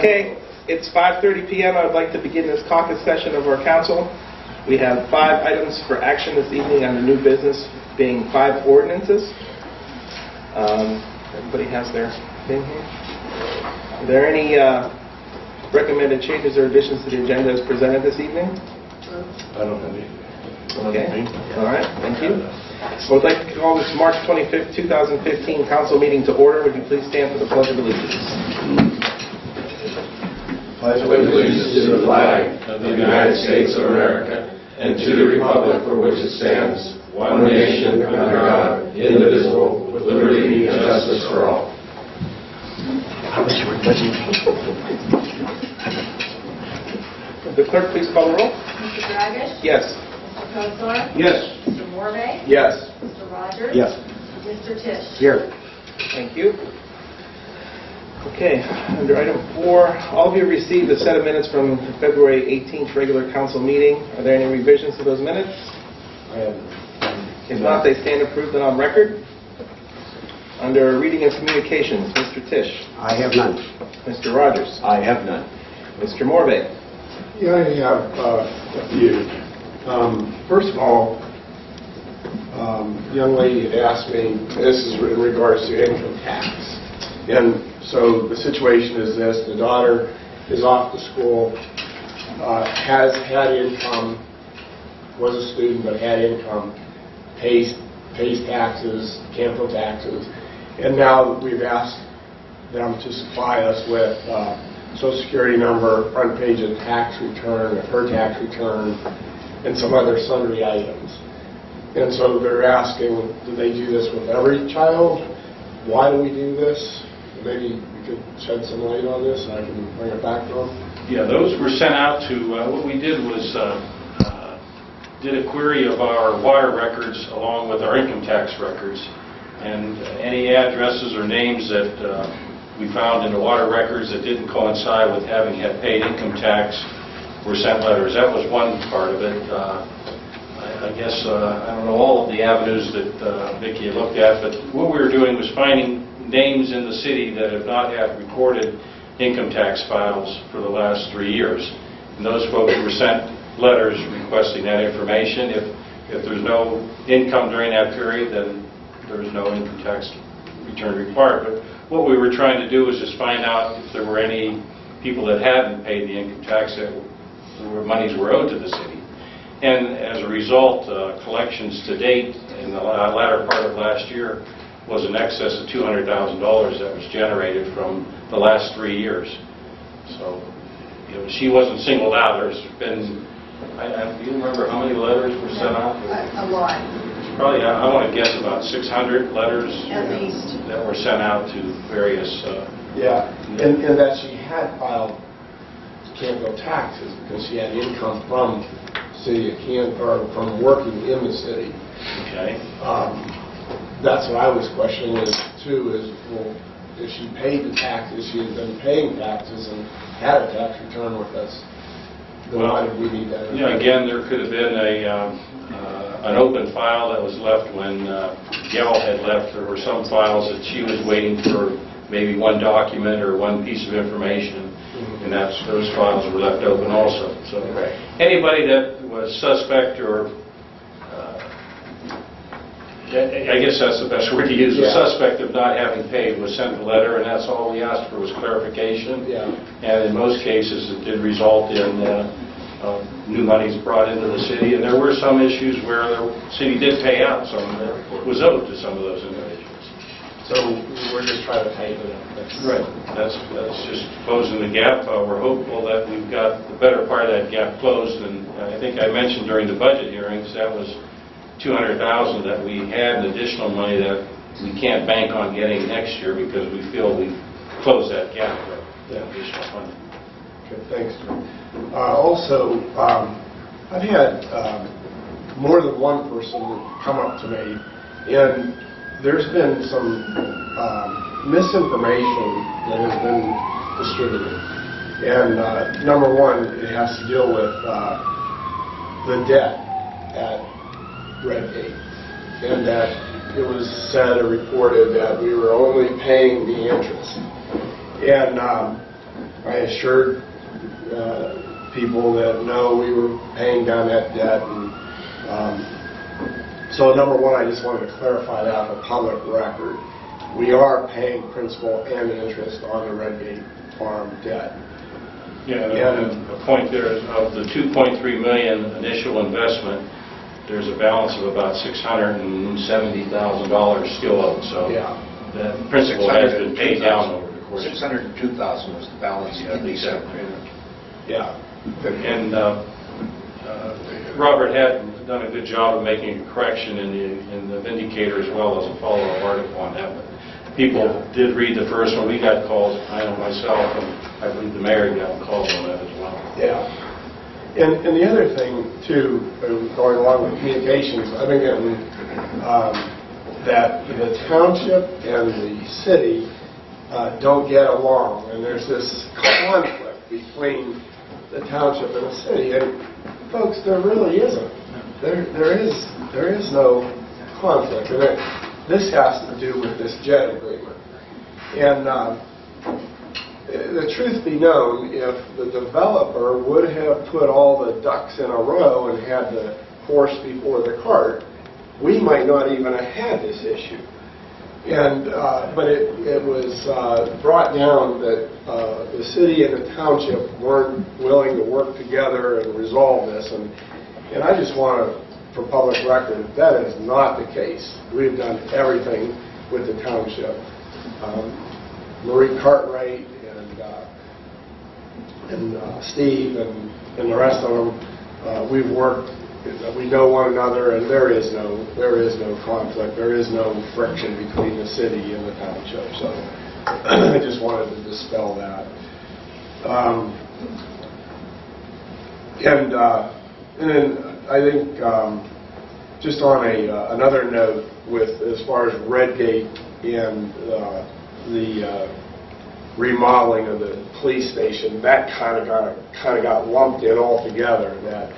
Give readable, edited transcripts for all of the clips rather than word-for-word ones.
Okay, it's 5:30 p.m. I would like to begin this caucus session of our council. We have 5 items for action this evening on the new business, being 5 ordinances. Everybody has their thing here. Are there any recommended changes or additions to the agenda as presented this evening? I don't have any. Okay. All right. Thank you. I would like to call this March 25th, 2015 council meeting to order. Would you please stand for the Pledge of Allegiance? Pledge of allegiance to the flag of the United States of America and to the republic for which it stands, one nation under God, indivisible, with liberty and justice for all. I wish you were pledging. The clerk, please call the roll. Mr. Dragish? Yes. Mr. Kozar? Yes. Mr. Morvay? Yes. Mr. Rogers? Yes. Mr. Tisch? Here. Thank you. Okay, under item 4, all of you received a set of minutes from the February 18th regular council meeting. Are there any revisions to those minutes? I have. If not, they stand approved and on record. Under reading and communications, Mr. Tisch. I have none. Mr. Rogers. I have none. Mr. Morvay. Yeah, I have a few. First of all, the young lady had asked me, this is in regards to income tax. And so the situation is this: the daughter is off to school, has had income, was a student but had income, pays taxes, Canfield taxes, and now we've asked them to supply us with Social Security number, front page of tax return, of her tax return, and some other sundry items. And so they're asking, do they do this with every child? Why do we do this? Maybe we could shed some light on this and I can bring it back to them. Yeah, those were sent out to, what we did was did a query of our water records along with our income tax records, and any addresses or names that we found in the water records that didn't coincide with having had paid income tax were sent letters. That was one part of it. I guess, I don't know all of the avenues that Vicki had looked at, but what we were doing was finding names in the city that have not had recorded income tax files for the last 3 years. And those folks were sent letters requesting that information. If there's no income during that period, then there's no income tax return required. But what we were trying to do was just find out if there were any people that hadn't paid the income tax that monies were owed to the city. And as a result, collections to date in the latter part of last year was in excess of $200,000 that was generated from the last 3 years. So, you know, she wasn't singled out. There's been, do you remember how many letters were sent out? A lot. Probably, I want to guess about 600 letters At least. that were sent out to various. Yeah, and that she had filed Canfield taxes because she had income from city of Canfield, or from working in the city. Okay. That's what I was questioning too, is, well, if she paid the taxes, she had been paying taxes and had a tax return with us, then why did we need that? Yeah, again, there could have been an open file that was left when Gail had left. There were some files that she was waiting for, maybe one document or one piece of information, and those files were left open also. So anybody that was suspect or I guess that's the best word to use. The suspect of not having paid was sent a letter, and that's all we asked for was clarification. Yeah. And in most cases, it did result in new monies brought into the city. And there were some issues where the city did pay out some that was owed to some of those individuals. So we're just trying to tighten it up. Right. That's just closing the gap. We're hopeful that we've got the better part of that gap closed. And I think I mentioned during the budget hearings that was $200,000 that we had additional money that we can't bank on getting next year because we feel we've closed that gap with that additional funding. Okay, thanks. Also, I've had more than one person come up to me, and there's been some misinformation that has been distributed. And number one, it has to deal with the debt at Red Gate, and that it was said or reported that we were only paying the interest. And I assured people that no, we were paying down that debt. And so number one, I just wanted to clarify that for public record. We are paying principal and interest on the Redgate Farm debt. Yeah, and the point there is of the $2.3 million initial investment, there's a balance of about $670,000 still owed. So Yeah. the principal has been paid down over the course. 602,000 was the balance in December. Yeah. And Robert had done a good job of making a correction in the Vindicator as well as a follow-up article on that. But people did read the first one. We got calls, I know myself, and I believe the mayor got calls on that as well. Yeah. And the other thing, too, going along with communications, I've been getting that the township and the city don't get along, and there's this conflict between the township and the city. And folks, there really isn't. There is no conflict, and this has to do with this JED agreement. And the truth be known, if the developer would have put all the ducks in a row and had the horse before the cart, we might not even have had this issue. And but it was brought down that the city and the township weren't willing to work together and resolve this. And I just want to, for public record, that is not the case. We've done everything with the township. Marie Cartwright and Steve and the rest of them, we've worked. We know one another, and there is no conflict. There is no friction between the city and the township. So I just wanted to dispel that. And then I think just on another note, with as far as Redgate and the remodeling of the police station, that kind of got lumped in all together. That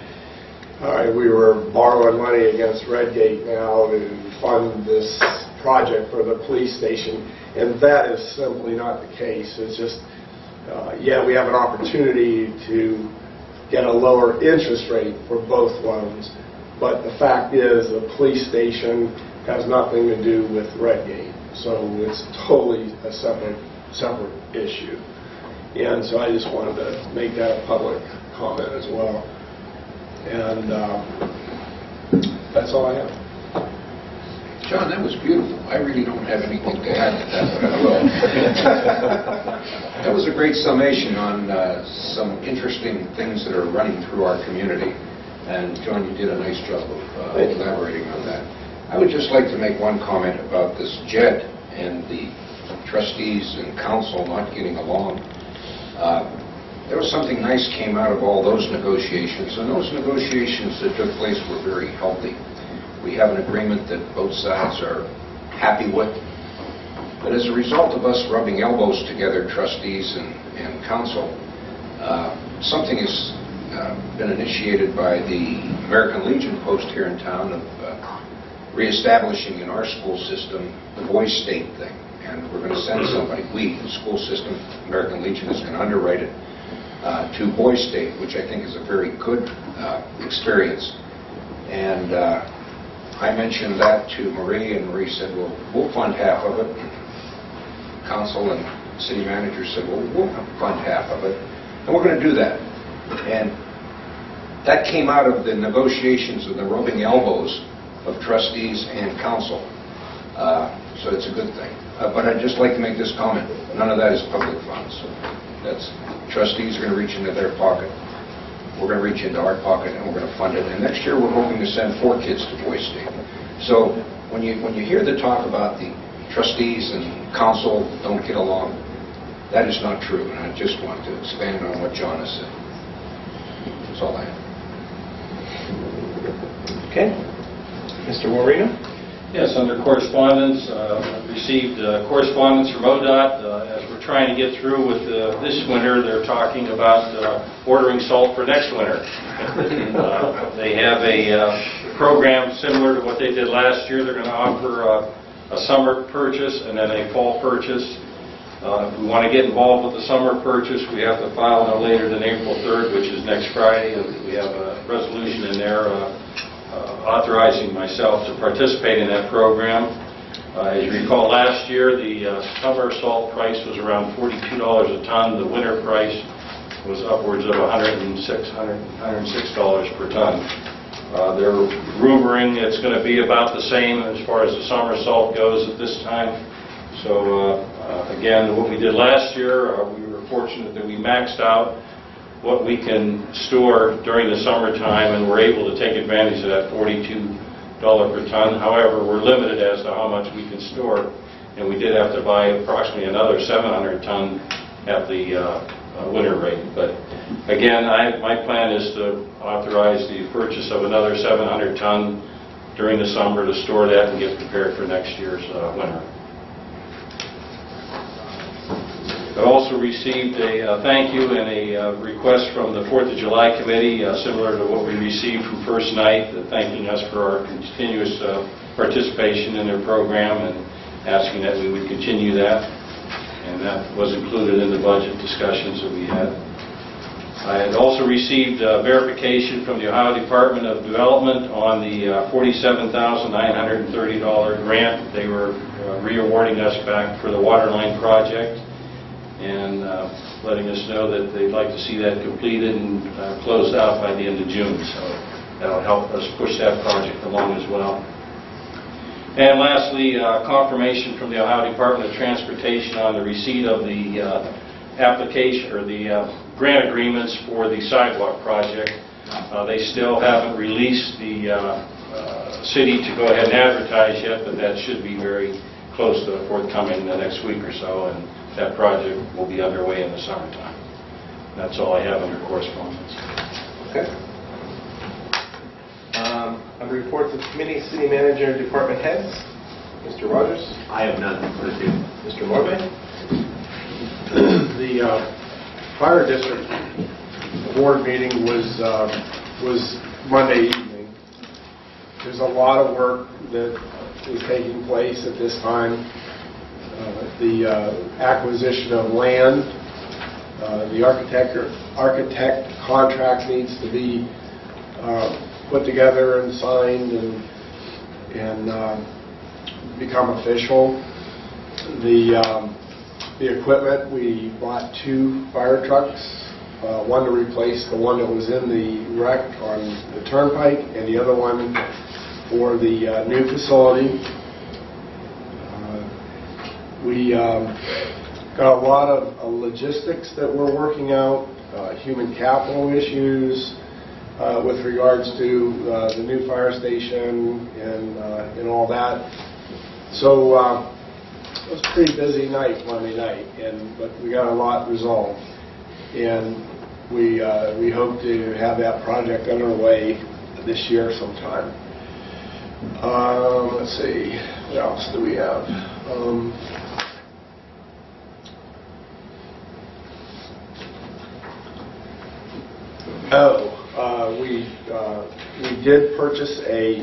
we were borrowing money against Redgate now to fund this project for the police station, and that is simply not the case. It's just, yeah, we have an opportunity to get a lower interest rate for both loans, but the fact is the police station has nothing to do with Redgate, so it's totally a separate issue. And so I just wanted to make that a public comment as well. And that's all I have. John, that was beautiful. I really don't have anything to add to that, but I will. That was a great summation on some interesting things that are running through our community. And John, you did a nice job of elaborating on that. I would just like to make one comment about this JED and the trustees and council not getting along. There was something nice came out of all those negotiations, and those negotiations that took place were very healthy. We have an agreement that both sides are happy with. But as a result of us rubbing elbows together, trustees and council, something has been initiated by the American Legion post here in town of reestablishing in our school system the voice state thing. And we're going to send somebody, the school system, American Legion is going to underwrite it to Boys State, which I think is a very good experience. And I mentioned that to Marie, and Marie said, well, we'll fund half of it. Council and city manager said, well, we'll fund half of it. And we're going to do that. And that came out of the negotiations and the rubbing elbows of trustees and council. So it's a good thing. But I'd just like to make this comment. None of that is public funds. That's trustees are going to reach into their pocket. We're going to reach into our pocket, and we're going to fund it. And next year, we're hoping to send 4 kids to Boys State. So when you hear the talk about the trustees and council don't get along, that is not true. And I just want to expand on what John has said. That's all I have. Okay. Mr. Moreno? Yes, under correspondence, I've received correspondence from ODOT. As we're trying to get through with this winter, they're talking about ordering salt for next winter. They have a program similar to what they did last year. They're going to offer a summer purchase and then a fall purchase. If we want to get involved with the summer purchase, we have to file no later than April 3rd, which is next Friday. We have a resolution in there authorizing myself to participate in that program. As you recall, last year the summer salt price was around $42 a ton. The winter price was upwards of $106 per ton. They're rumoring it's going to be about the same as far as the summer salt goes at this time. So again, what we did last year, we were fortunate that we maxed out what we can store during the summertime, and we're able to take advantage of that $42 per ton. However, we're limited as to how much we can store, and we did have to buy approximately another 700 ton at the winter rate. But again, my plan is to authorize the purchase of another 700 ton during the summer to store that and get prepared for next year's winter. I also received a thank you and a request from the 4th of July Committee, similar to what we received from First Night, thanking us for our continuous participation in their program and asking that we would continue that. And that was included in the budget discussions that we had. I had also received verification from the Ohio Department of Development on the $47,930 grant. They were re-awarding us back for the waterline project, and letting us know that they'd like to see that completed and closed out by the end of June. So that'll help us push that project along as well. And lastly, confirmation from the Ohio Department of Transportation on the receipt of the application or the grant agreements for the sidewalk project. They still haven't released the city to go ahead and advertise yet, but that should be very close to forthcoming the next week or so, and that project will be underway in the summertime. That's all I have under correspondence. Okay. Under reports of committee, city manager, and department heads, Mr. Rogers. I have none. Mr. Morbe. The fire district board meeting was Monday evening. There's a lot of work that is taking place at this time. The acquisition of land, the architect contract needs to be put together and signed and become official. The equipment, we bought 2 fire trucks, one to replace the one that was in the wreck on the turnpike, and the other one for the new facility. We got a lot of logistics that we're working out, human capital issues with regards to the new fire station and all that. So it was a pretty busy night Monday night, but we got a lot resolved, and we hope to have that project underway this year sometime. Let's see, what else do we have? We did purchase a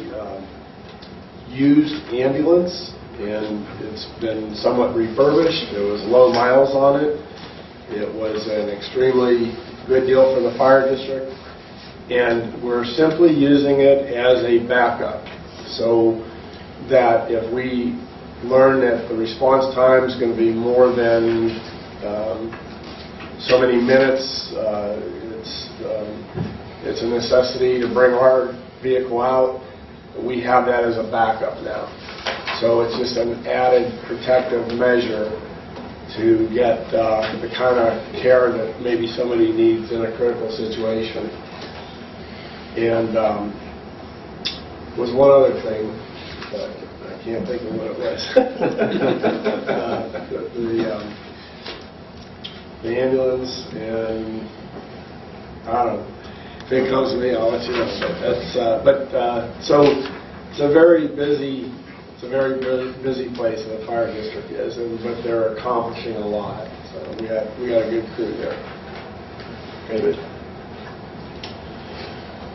used ambulance, and it's been somewhat refurbished. There was low miles on it. It was an extremely good deal for the fire district, and we're simply using it as a backup, so that if we learn that the response time is going to be more than so many minutes, it's a necessity to bring our vehicle out. We have that as a backup now. So it's just an added protective measure to get the kind of care that maybe somebody needs in a critical situation. And was one other thing, but I can't think of what it was. The ambulance, and I don't know. If it comes to me, I'll let you know. So it's a very busy. It's a very busy place, the fire district is, but they're accomplishing a lot. So we got a good crew there. Very good.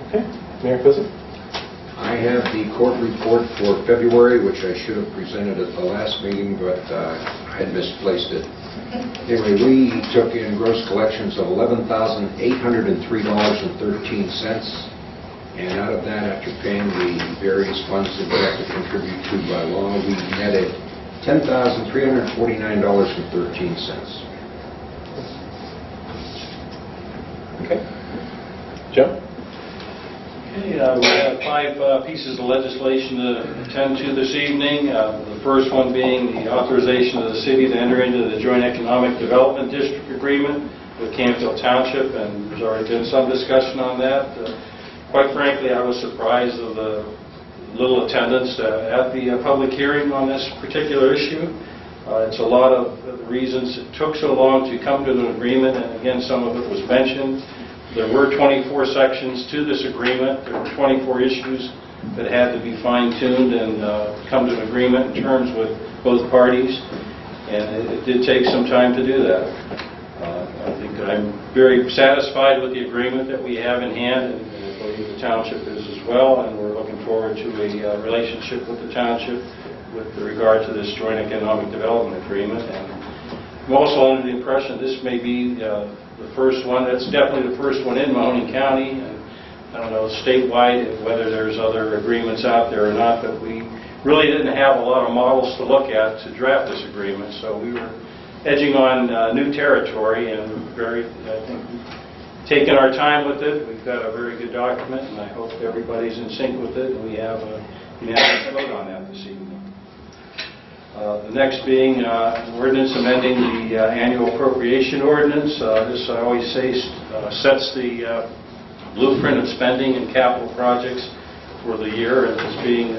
Okay, Mayor Cousy. I have the court report for February, which I should have presented at the last meeting, but I had misplaced it. Anyway, we took in gross collections of $11,803.13. And out of that, after paying the various funds that we have to contribute to by law, we netted $10,349.13. Okay. Joe? Okay, we have 5 pieces of legislation to attend to this evening. The first one being the authorization of the city to enter into the Joint Economic Development District Agreement with Canfield Township, and there's already been some discussion on that. Quite frankly, I was surprised of the little attendance at the public hearing on this particular issue. It's a lot of the reasons it took so long to come to an agreement, and again, some of it was mentioned. There were 24 sections to this agreement. There were 24 issues that had to be fine-tuned and come to an agreement in terms with both parties, and it did take some time to do that. I think I'm very satisfied with the agreement that we have in hand, and I believe the township is as well, and we're looking forward to a relationship with the township with regard to this Joint Economic Development Agreement. And I'm also under the impression this may be the first one. It's definitely the first one in Mahoning County, and I don't know statewide whether there's other agreements out there or not, but we really didn't have a lot of models to look at to draft this agreement, so we were edging on new territory, and I think taking our time with it. We've got a very good document, and I hope everybody's in sync with it, and we have a unanimous vote on that this evening. The next being ordinance amending the annual appropriation ordinance. This, I always say, sets the blueprint of spending and capital projects for the year as being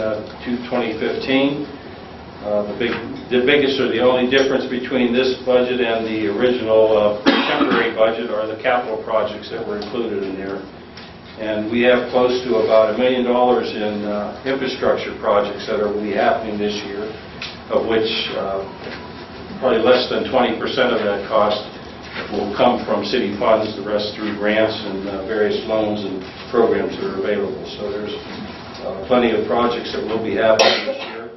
2015. The biggest or the only difference between this budget and the original temporary budget are the capital projects that were included in there. And we have close to about $1 million in infrastructure projects that will be happening this year, of which probably less than 20% of that cost will come from city funds, the rest through grants and various loans and programs that are available. So there's plenty of projects that will be happening this year.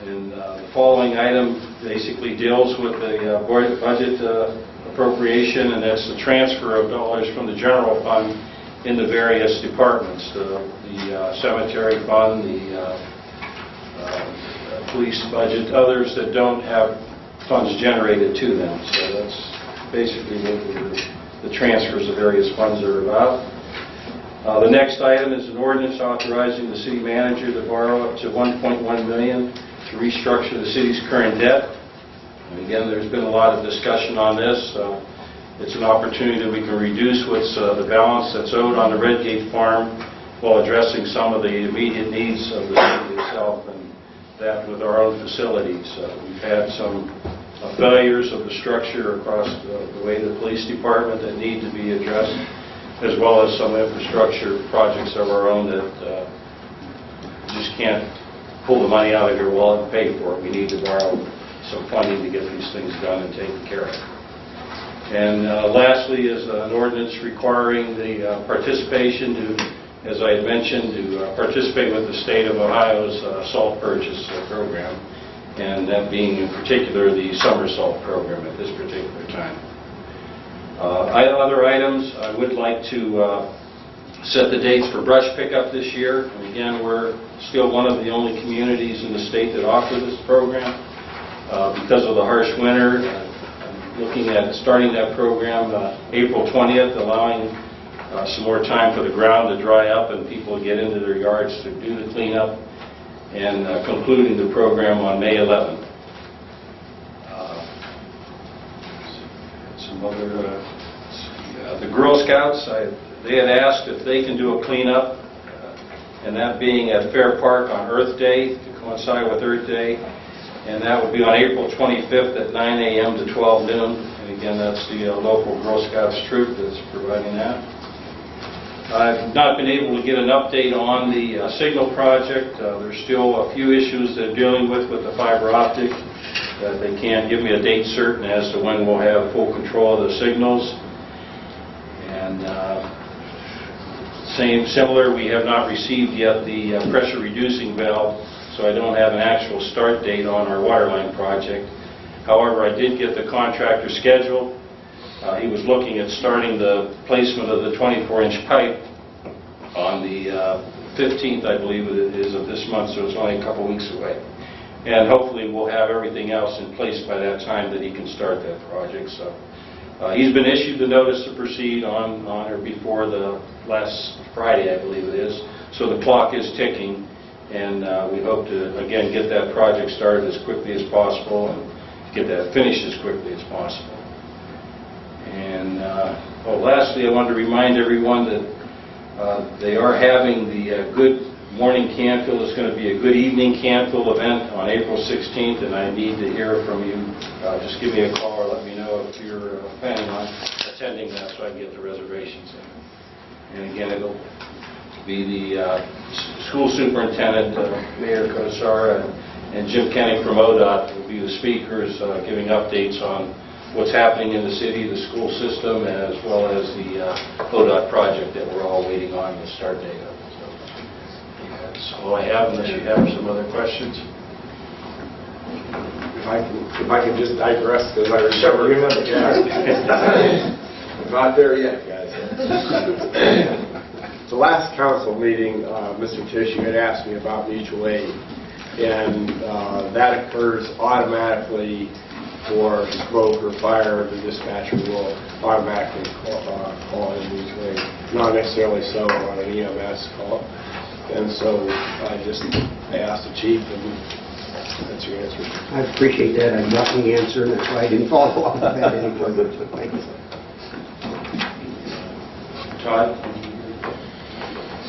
And the following item basically deals with the budget appropriation, and that's the transfer of dollars from the general fund in the various departments, the cemetery fund, the police budget, others that don't have funds generated to them. So that's basically what the transfers of various funds are about. The next item is an ordinance authorizing the city manager to borrow up to $1.1 million to restructure the city's current debt. And again, there's been a lot of discussion on this. It's an opportunity that we can reduce what's the balance that's owed on the Redgate farm while addressing some of the immediate needs of the city itself, and that with our own facilities. We've had some failures of the structure across the way the police department that need to be addressed, as well as some infrastructure projects of our own that just can't pull the money out of your wallet and pay for it. We need to borrow some funding to get these things done and taken care of. And lastly is an ordinance requiring the participation to, as I had mentioned, to participate with the state of Ohio's salt purchase program, and that being in particular the summer salt program at this particular time. Other items, I would like to set the dates for brush pickup this year. And again, we're still one of the only communities in the state that offer this program. Because of the harsh winter, I'm looking at starting that program April 20th, allowing some more time for the ground to dry up and people to get into their yards to do the cleanup, and concluding the program on May 11th. Some other, the Girl Scouts, they had asked if they can do a cleanup, and that being at Fair Park on Earth Day, to coincide with Earth Day, and that would be on April 25th at 9 a.m. to 12 noon. And again, that's the local Girl Scouts troop that's providing that. I've not been able to get an update on the signal project. There's still a few issues they're dealing with the fiber optic. They can't give me a date certain as to when we'll have full control of the signals. And similar, we have not received yet the pressure reducing valve, so I don't have an actual start date on our water line project. However, I did get the contractor schedule. He was looking at starting the placement of the 24-inch pipe on the 15th, I believe it is, of this month, so it's only a couple weeks away. And hopefully we'll have everything else in place by that time that he can start that project. So he's been issued the notice to proceed on or before the last Friday, I believe it is. So the clock is ticking, and we hope to, again, get that project started as quickly as possible and get that finished as quickly as possible. And lastly, I wanted to remind everyone that they are having the Good Morning Canfield. It's going to be a Good Evening Canfield event on April 16th, and I need to hear from you. Just give me a call or let me know if you're planning on attending that so I can get the reservations in. And again, it'll be the school superintendent, Mayor Kosara, and Jim Kenny from ODOT will be the speakers, giving updates on what's happening in the city, the school system, as well as the ODOT project that we're all waiting on the start date of. So that's all I have, unless you have some other questions. If I can just digress, because I remember. I'm not there yet, guys. The last council meeting, Mr. Tisch, you had asked me about mutual aid, and that occurs automatically for smoke or fire. The dispatcher will automatically call in mutual aid, not necessarily so on an EMS call. And so I asked the chief, and that's your answer. I appreciate that. I got the answer, and that's why I didn't follow up with that any further. Thanks. Todd?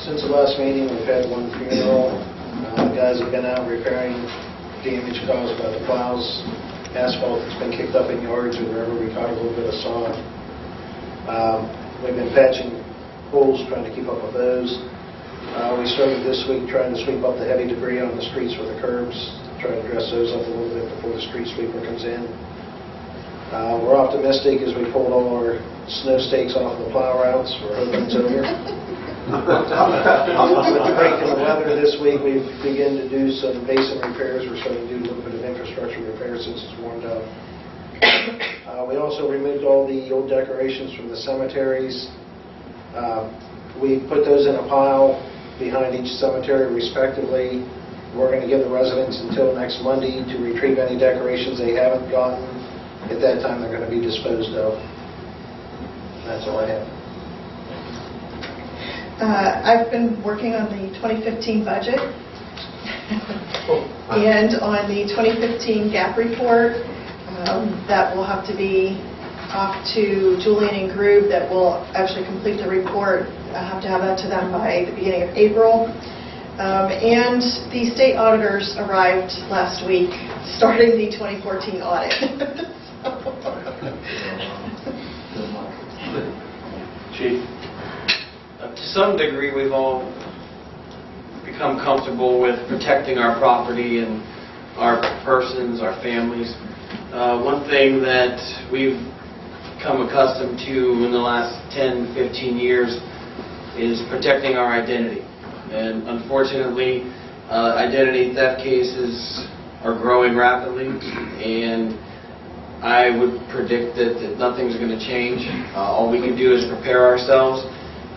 Since the last meeting, we've had one funeral. The guys have been out repairing damage caused by the plows. Asphalt that's been kicked up in yards or wherever we caught a little bit of sod. We've been patching holes, trying to keep up with those. We started this week trying to sweep up the heavy debris on the streets with the curbs, try to dress those up a little bit before the street sweeper comes in. We're optimistic as we pulled all our snow stakes off the plow routes. We're hoping it's over. With the break in the weather this week, we've begun to do some basin repairs. We're starting to do a little bit of infrastructure repairs since it's warmed up. We also removed all the old decorations from the cemeteries. We put those in a pile behind each cemetery respectively. We're going to give the residents until next Monday to retrieve any decorations they haven't gotten. At that time, they're going to be disposed of. That's all I have. I've been working on the 2015 budget and on the 2015 gap report. That will have to be off to Julian and Grube that will actually complete the report. I have to have that to them by the beginning of April. And the state auditors arrived last week, starting the 2014 audit. Chief? To some degree, we've all become comfortable with protecting our property and our persons, our families. One thing that we've become accustomed to in the last 10, 15 years is protecting our identity. And unfortunately, identity theft cases are growing rapidly, and I would predict that nothing's going to change. All we can do is prepare ourselves.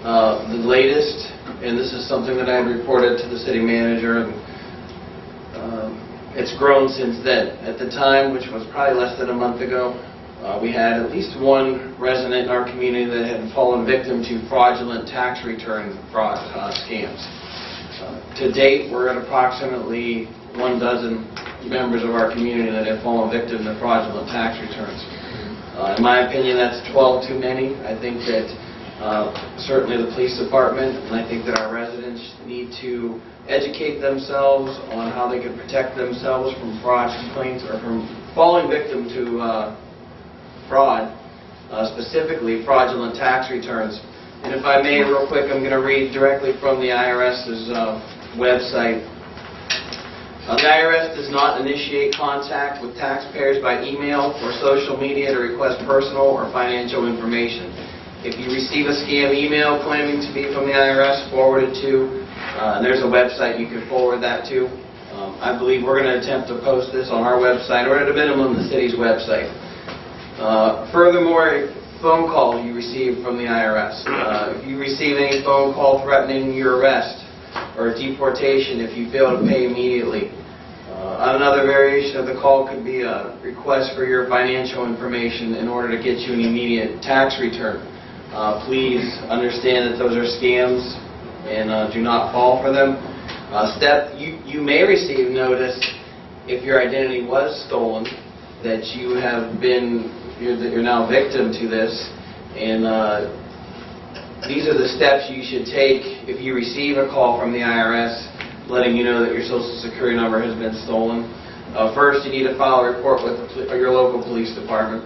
The latest, and this is something that I had reported to the city manager, and it's grown since then. At the time, which was probably less than a month ago, we had at least one resident in our community that had fallen victim to fraudulent tax return fraud scams. To date, we're at approximately 12 members of our community that have fallen victim to fraudulent tax returns. In my opinion, that's 12 too many. I think that certainly the police department, and I think that our residents need to educate themselves on how they can protect themselves from fraud complaints or from falling victim to fraud, specifically fraudulent tax returns. And if I may, real quick, I'm going to read directly from the IRS's website. The IRS does not initiate contact with taxpayers by email or social media to request personal or financial information. If you receive a scam email claiming to be from the IRS, forward it to, and there's a website you can forward that to. I believe we're going to attempt to post this on our website, or at a minimum the city's website. Furthermore, phone call you receive from the IRS. If you receive any phone call threatening your arrest or deportation if you fail to pay immediately, another variation of the call could be a request for your financial information in order to get you an immediate tax return. Please understand that those are scams and do not fall for them. You may receive notice if your identity was stolen that you're now victim to this, and these are the steps you should take if you receive a call from the IRS letting you know that your Social Security number has been stolen. First, you need to file a report with your local police department,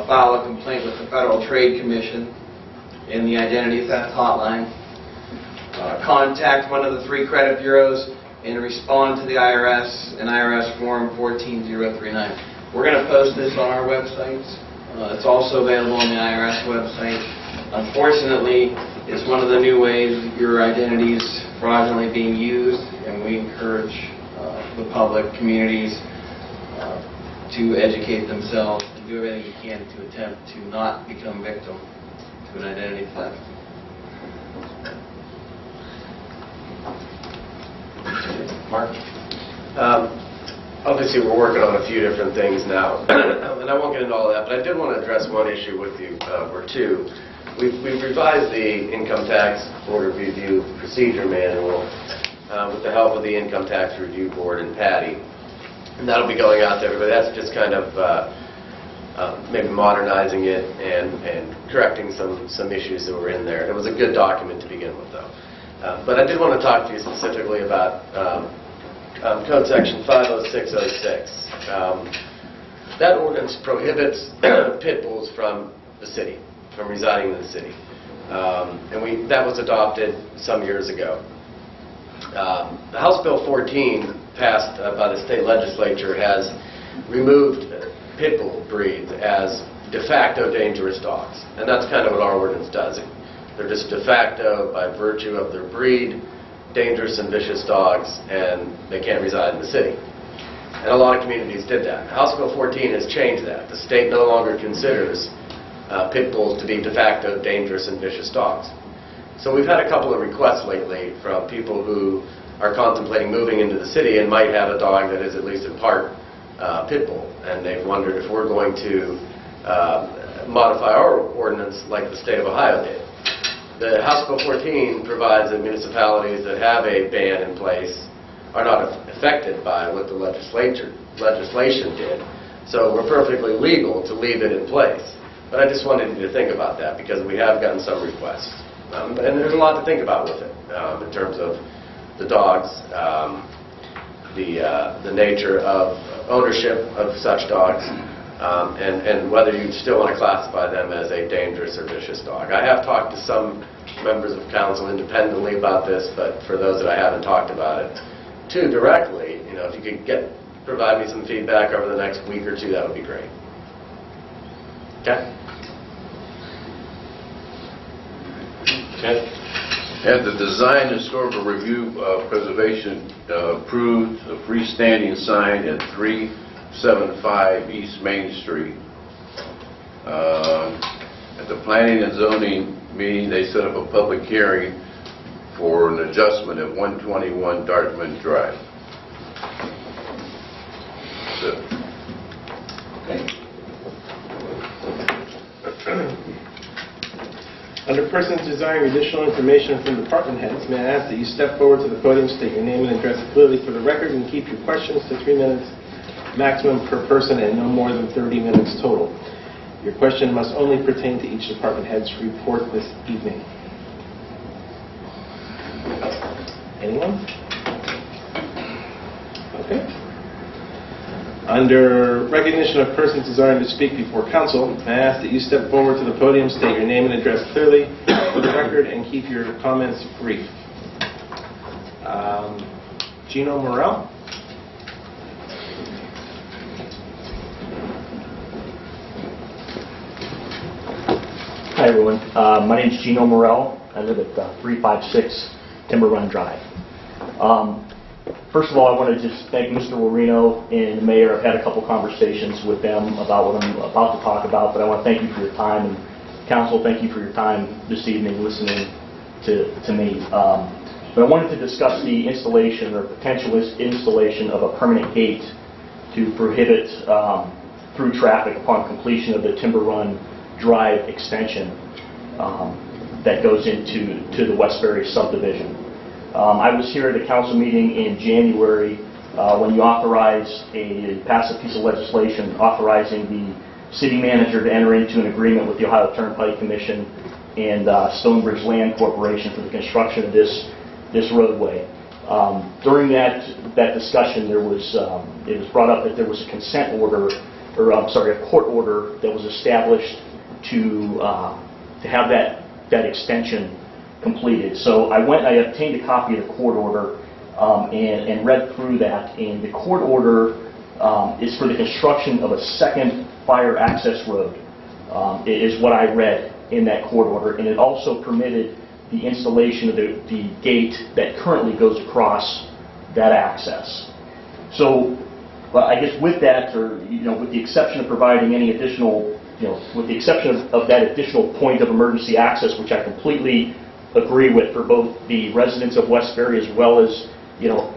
file a complaint with the Federal Trade Commission in the Identity Theft Hotline, contact one of the 3 credit bureaus, and respond to the IRS in IRS Form 14039. We're going to post this on our websites. It's also available on the IRS website. Unfortunately, it's one of the new ways your identity is fraudulently being used, and we encourage the public, communities, to educate themselves and do everything you can to attempt to not become victim to an identity theft. Mark? Obviously, we're working on a few different things now, and I won't get into all that, but I did want to address one issue with you, or two. We've revised the Income Tax Board Review Procedure Manual with the help of the Income Tax Review Board and Patty, and that'll be going out to everybody. That's just kind of maybe modernizing it and correcting some issues that were in there. It was a good document to begin with, though. But I did want to talk to you specifically about Code Section 50606. That ordinance prohibits pit bulls from the city, from residing in the city. And that was adopted some years ago. The House Bill 14 passed by the state legislature has removed pit bull breeds as de facto dangerous dogs. And that's kind of what our ordinance does. They're just de facto, by virtue of their breed, dangerous and vicious dogs, and they can't reside in the city. And a lot of communities did that. House Bill 14 has changed that. The state no longer considers pit bulls to be de facto dangerous and vicious dogs. So we've had a couple of requests lately from people who are contemplating moving into the city and might have a dog that is at least in part pit bull. And they've wondered if we're going to modify our ordinance like the state of Ohio did. The House Bill 14 provides that municipalities that have a ban in place are not affected by what the legislation did. So we're perfectly legal to leave it in place. But I just wanted you to think about that because we have gotten some requests. And there's a lot to think about with it in terms of the dogs, the nature of ownership of such dogs, and whether you still want to classify them as a dangerous or vicious dog. I have talked to some members of council independently about this, but for those that I haven't talked about it too directly, if you could provide me some feedback over the next week or two, that would be great. Okay? Okay. And the Design Historical Review Preservation approved a freestanding sign at 375 East Main Street. At the Planning and Zoning meeting, they set up a public hearing for an adjustment at 121 Dartmouth Drive. Under persons desiring additional information from department heads, may I ask that you step forward to the podium, state your name and address clearly for the record, and keep your questions to 3 minutes maximum per person and no more than 30 minutes total. Your question must only pertain to each department head's report this evening. Anyone? Okay. Under recognition of persons desiring to speak before council, I ask that you step forward to the podium, state your name and address clearly for the record, and keep your comments brief. Gino Morel? Hi everyone, my name is Gino Morel. I live at 356 Timber Run Drive. First of all, I want to just thank Mr. Warino and the mayor. I've had a couple conversations with them about what I'm about to talk about, but I want to thank you for your time. And council, thank you for your time this evening listening to me. But I wanted to discuss the installation or potential installation of a permanent gate to prohibit through traffic upon completion of the Timber Run Drive extension that goes into the Westbury subdivision. I was here at a council meeting in January when you passed a piece of legislation authorizing the city manager to enter into an agreement with the Ohio Turnpike Commission and Stonebridge Land Corporation for the construction of this roadway. During that discussion, it was brought up that there was a consent order, or I'm sorry, a court order that was established to have that extension completed. So I obtained a copy of the court order and read through that. And the court order is for the construction of a second fire access road, is what I read in that court order. And it also permitted the installation of the gate that currently goes across that access. So I guess with that, or with the exception of providing any additional, with the exception of that additional point of emergency access, which I completely agree with for both the residents of Westbury as well as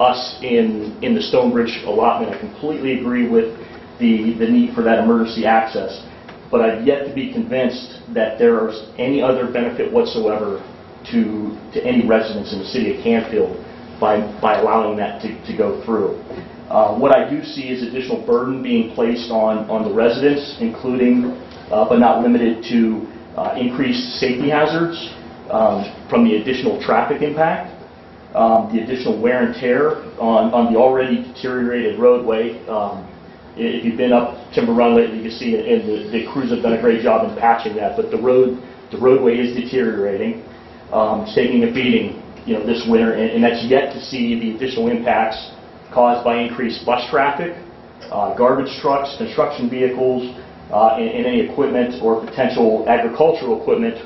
us in the Stonebridge allotment. I completely agree with the need for that emergency access, but I've yet to be convinced that there's any other benefit whatsoever to any residents in the city of Canfield by allowing that to go through. What I do see is additional burden being placed on the residents, including but not limited to increased safety hazards from the additional traffic impact, the additional wear and tear on the already deteriorated roadway. If you've been up Timber Run lately, you can see it, and the crews have done a great job in patching that. But the roadway is deteriorating. It's taking a beating, this winter, and that's yet to see the additional impacts caused by increased bus traffic, garbage trucks, construction vehicles, and any equipment or potential agricultural equipment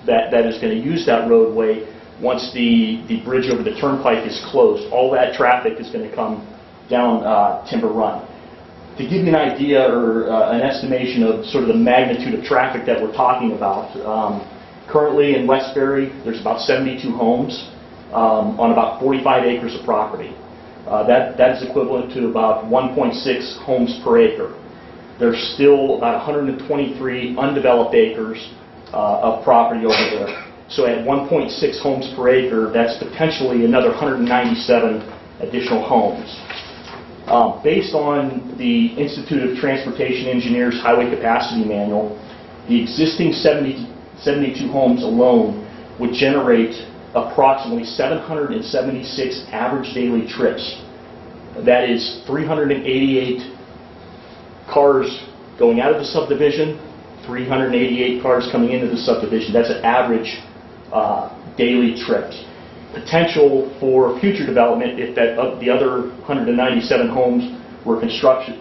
that is going to use that roadway once the bridge over the turnpike is closed. All that traffic is going to come down Timber Run. To give you an idea or an estimation of sort of the magnitude of traffic that we're talking about, currently in Westbury, there's about 72 homes on about 45 acres of property. That is equivalent to about 1.6 homes per acre. There's still about 123 undeveloped acres of property over there. So at 1.6 homes per acre, that's potentially another 197 additional homes. Based on the Institute of Transportation Engineers Highway Capacity Manual, the existing 72 homes alone would generate approximately 776 average daily trips. That is 388 cars going out of the subdivision, 388 cars coming into the subdivision. That's an average daily trips. Potential for future development, if the other 197 homes were constructed,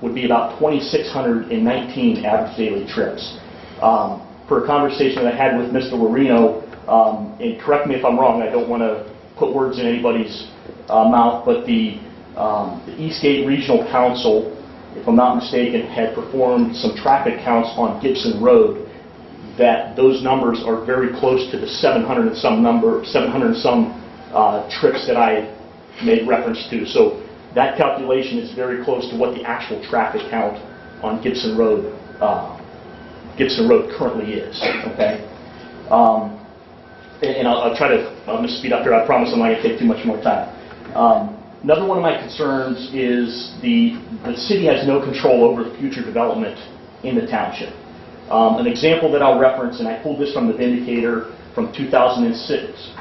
would be about 2,619 average daily trips. For a conversation that I had with Mr. Warino, and correct me if I'm wrong, I don't want to put words in anybody's mouth, but the Eastgate Regional Council, if I'm not mistaken, had performed some traffic counts on Gibson Road, that those numbers are very close to the 700 and some trips that I made reference to. So that calculation is very close to what the actual traffic count on Gibson Road currently is. Okay, and I'm going to speed up here. I promise I'm not going to take too much more time. Another one of my concerns is the city has no control over the future development in the township. An example that I'll reference, and I pulled this from the Vindicator from 2006.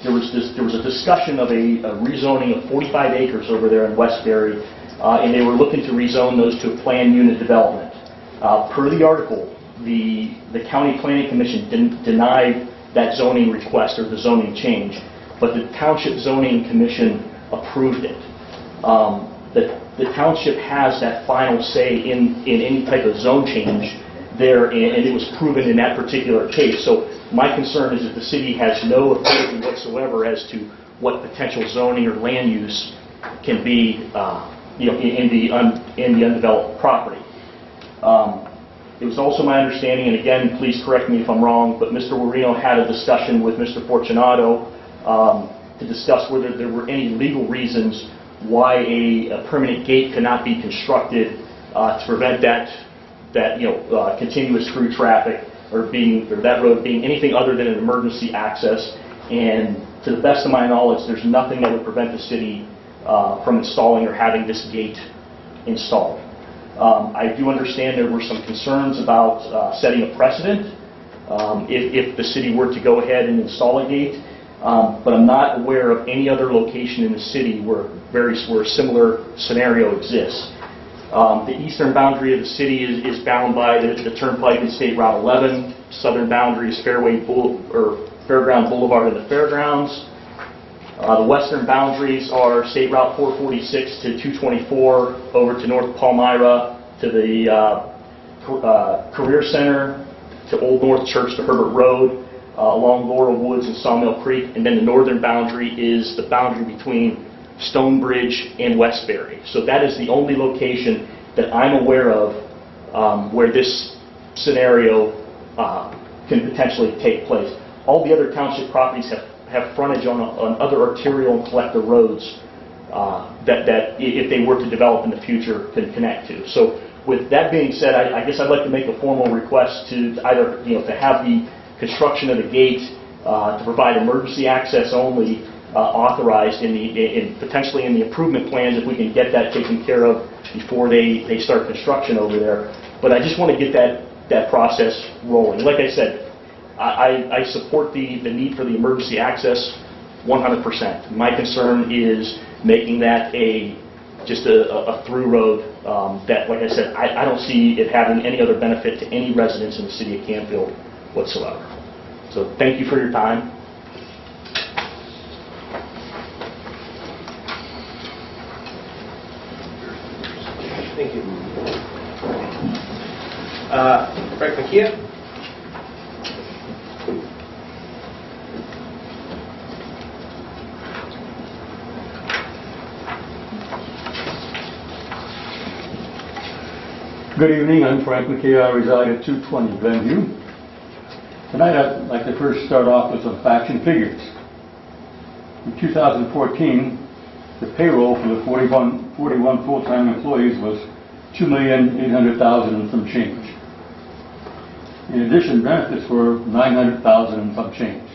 There was a discussion of a rezoning of 45 acres over there in Westbury, and they were looking to rezone those to a planned unit development. Per the article, the County Planning Commission denied that zoning request or the zoning change, but the Township Zoning Commission approved it. The township has that final say in any type of zone change there, and it was proven in that particular case. So my concern is that the city has no authority whatsoever as to what potential zoning or land use can be, in the undeveloped property. It was also my understanding, and again, please correct me if I'm wrong, but Mr. Warino had a discussion with Mr. Fortunato to discuss whether there were any legal reasons why a permanent gate could not be constructed to prevent that continuous through traffic or that road being anything other than an emergency access. And to the best of my knowledge, there's nothing that would prevent the city from installing or having this gate installed. I do understand there were some concerns about setting a precedent if the city were to go ahead and install a gate, but I'm not aware of any other location in the city where a similar scenario exists. The eastern boundary of the city is bound by the Turnpike and State Route 11. Southern boundary is Fairground Boulevard and the Fairgrounds. The western boundaries are State Route 446 to 224 over to North Palmyra to the Career Center to Old North Church to Herbert Road along Laurel Woods and Sawmill Creek. And then the northern boundary is the boundary between Stonebridge and Westbury. So that is the only location that I'm aware of where this scenario can potentially take place. All the other township properties have frontage on other arterial and collector roads that if they were to develop in the future can connect to. So with that being said, I guess I'd like to make a formal request to either to have the construction of the gate to provide emergency access only authorized potentially in the improvement plans if we can get that taken care of before they start construction over there. But I just want to get that process rolling. Like I said, I support the need for the emergency access 100%. My concern is making that just a through road that, like I said, I don't see it having any other benefit to any residents in the city of Canfield whatsoever. So thank you for your time. Thank you. Frank McKeon? Good evening, I'm Frank McKay. I reside at 220 Glenview. Tonight I'd like to first start off with some facts and figures. In 2014, the payroll for the 41 full-time employees was $2,800,000 and some change. In addition, benefits were $900,000 and some change.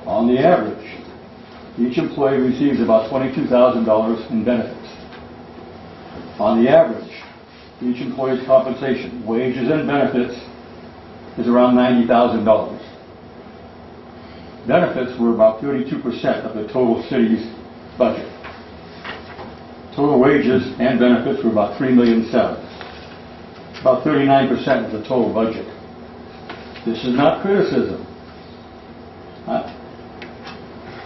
On the average, each employee receives about $22,000 in benefits. On the average, each employee's compensation, wages and benefits, is around $90,000. Benefits were about 32% of the total city's budget. Total wages and benefits were about $3,700,000, about 39% of the total budget. This is not criticism,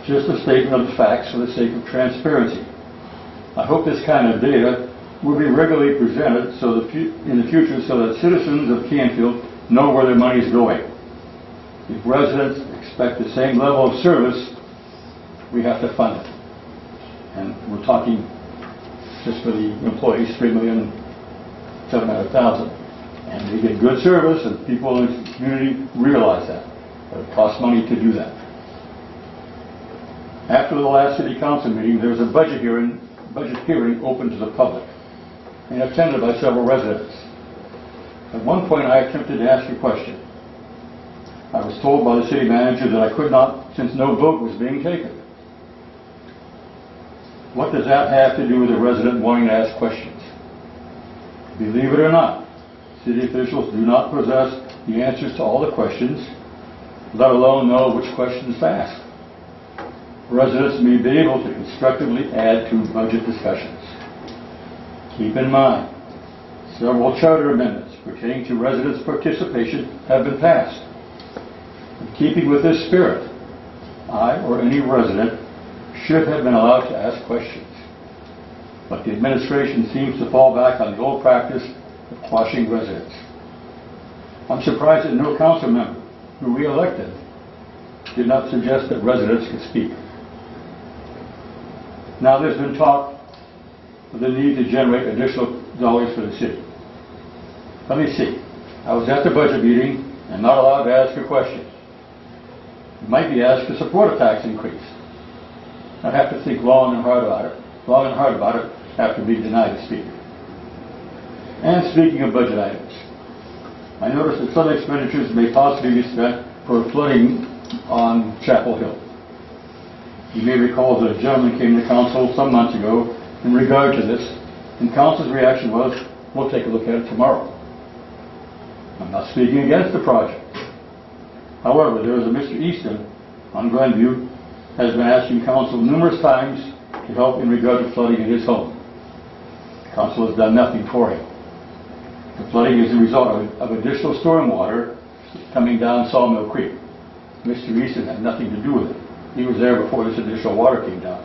just a statement of the facts for the sake of transparency. I hope this kind of data will be regularly presented in the future so that citizens of Canfield know where their money is going. If residents expect the same level of service, we have to fund it. And we're talking just for the employees, $3,700,000. And they get good service, and people in the community realize that. But it costs money to do that. After the last city council meeting, there was a budget hearing open to the public and attended by several residents. At one point, I attempted to ask a question. I was told by the city manager that I could not, since no vote was being taken. What does that have to do with a resident wanting to ask questions? Believe it or not, city officials do not possess the answers to all the questions, let alone know which questions to ask. Residents may be able to constructively add to budget discussions. Keep in mind, several charter amendments pertaining to residents' participation have been passed. In keeping with this spirit, I or any resident should have been allowed to ask questions. But the administration seems to fall back on the old practice of quashing residents. I'm surprised that no council member who re-elected did not suggest that residents could speak. Now there's been talk of the need to generate additional dollars for the city. Let me see. I was at the budget meeting and not allowed to ask a question. You might be asked to support a tax increase. I'd have to think long and hard about it after being denied to speak. And speaking of budget items, I noticed that some expenditures may possibly be spent for flooding on Chapel Hill. You may recall that a gentleman came to council some months ago in regard to this, and council's reaction was, we'll take a look at it tomorrow. I'm not speaking against the project. However, there is a Mr. Easton on Glenview has been asking council numerous times to help in regard to flooding in his home. Council has done nothing for him. The flooding is a result of additional stormwater coming down Sawmill Creek. Mr. Easton had nothing to do with it. He was there before this additional water came down.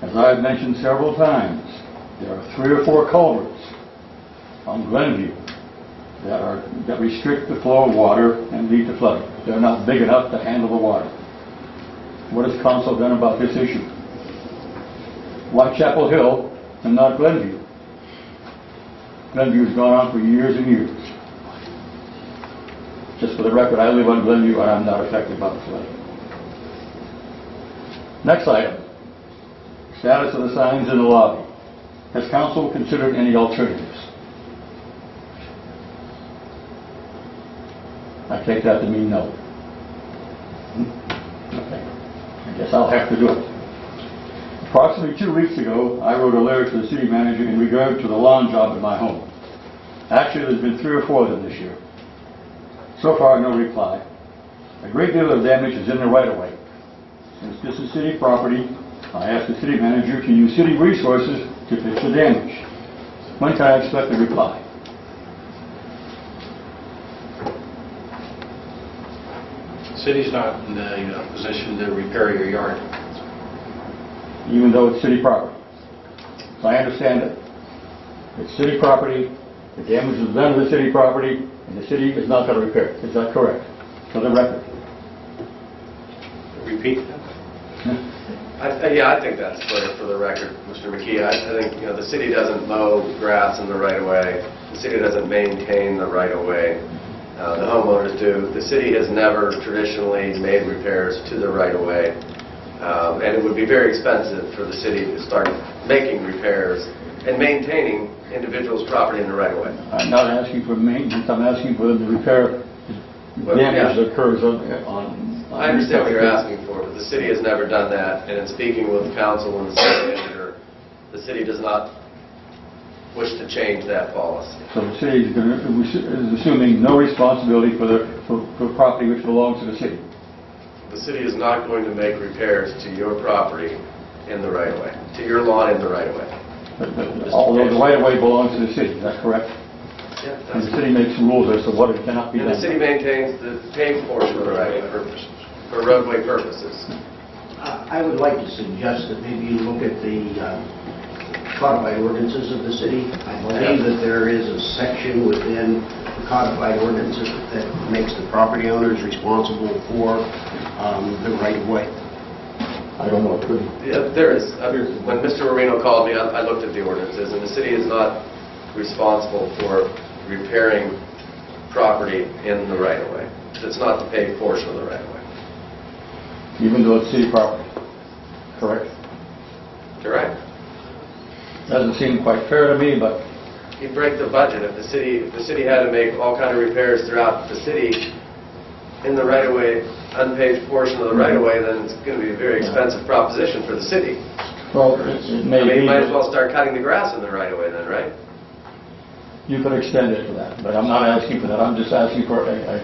As I have mentioned several times, there are 3 or 4 culverts on Glenview that restrict the flow of water and lead to flooding. They're not big enough to handle the water. What has council done about this issue? Why Chapel Hill and not Glenview? Glenview has gone on for years and years. Just for the record, I live on Glenview and I'm not affected by the flooding. Next item. Status of the signs in the lobby. Has council considered any alternatives? I take that to mean no. Okay. I guess I'll have to do it. Approximately 2 weeks ago, I wrote a letter to the city manager in regard to the lawn job at my home. Actually, there's been 3 or 4 of them this year. So far, no reply. A great deal of damage is in the right-of-way. Since this is city property, I asked the city manager to use city resources to fix the damage. When can I expect a reply? The city's not in the position to repair your yard. Even though it's city property. So I understand it. It's city property, the damage is done to the city property, and the city is not going to repair it. Is that correct? For the record. Repeat. Yeah, I think that's for the record, Mr. McKee. I think the city doesn't mow grass in the right-of-way. The city doesn't maintain the right-of-way. The homeowners do. The city has never traditionally made repairs to the right-of-way. And it would be very expensive for the city to start making repairs and maintaining individuals' property in the right-of-way. I'm not asking for maintenance, I'm asking for the repair damage that occurs on I understand what you're asking for, but the city has never done that, and in speaking with council and the city manager, the city does not wish to change that policy. So the city is assuming no responsibility for property which belongs to the city. The city is not going to make repairs to your property in the right-of-way, to your lawn in the right-of-way. Although the right-of-way belongs to the city, is that correct? Yeah, And the city makes rules as to what it cannot be and done. the city maintains the paved portion of the right-of-way for roadway purposes. I would like to suggest that maybe you look at the codified ordinances of the city. I believe that there is a section within the codified ordinances that makes the property owners responsible for the right-of-way. I don't know. Yeah, there is. When Mr. Marino called me, I looked at the ordinances, and the city is not responsible for repairing property in the right-of-way. It's not the paved portion of the right-of-way. Even though it's city property, correct? Correct. Doesn't seem quite fair to me, but You'd break the budget. If the city had to make all kind of repairs throughout the city in the right-of-way, unpaved portion of the right-of-way, then it's going to be a very expensive proposition for the city. well, it may I mean, be. you might as well start cutting the grass in the right-of-way then, right? You could extend it to that, but I'm not asking for that. I'm just asking for a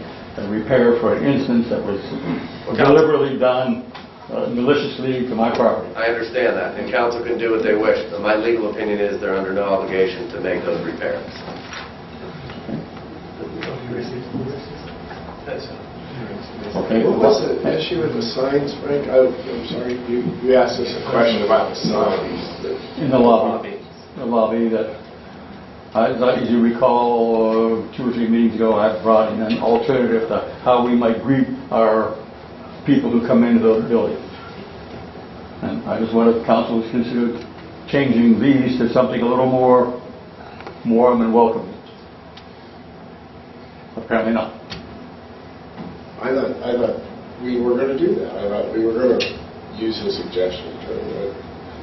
repair for an instance that was deliberately done maliciously to my property. I understand that, and council can do what they wish, but my legal opinion is they're under no obligation to make those repairs. Okay. What's the issue with the signs, Frank? I'm sorry, you asked us a question about the signs. In the lobby. The lobby that, as you recall, 2 or 3 meetings ago, I brought in an alternative to how we might greet our people who come into the building. And I just wonder if council has considered changing these to something a little more warm and welcoming. Apparently not. I thought we were going to do that. I thought we were going to use his suggestion.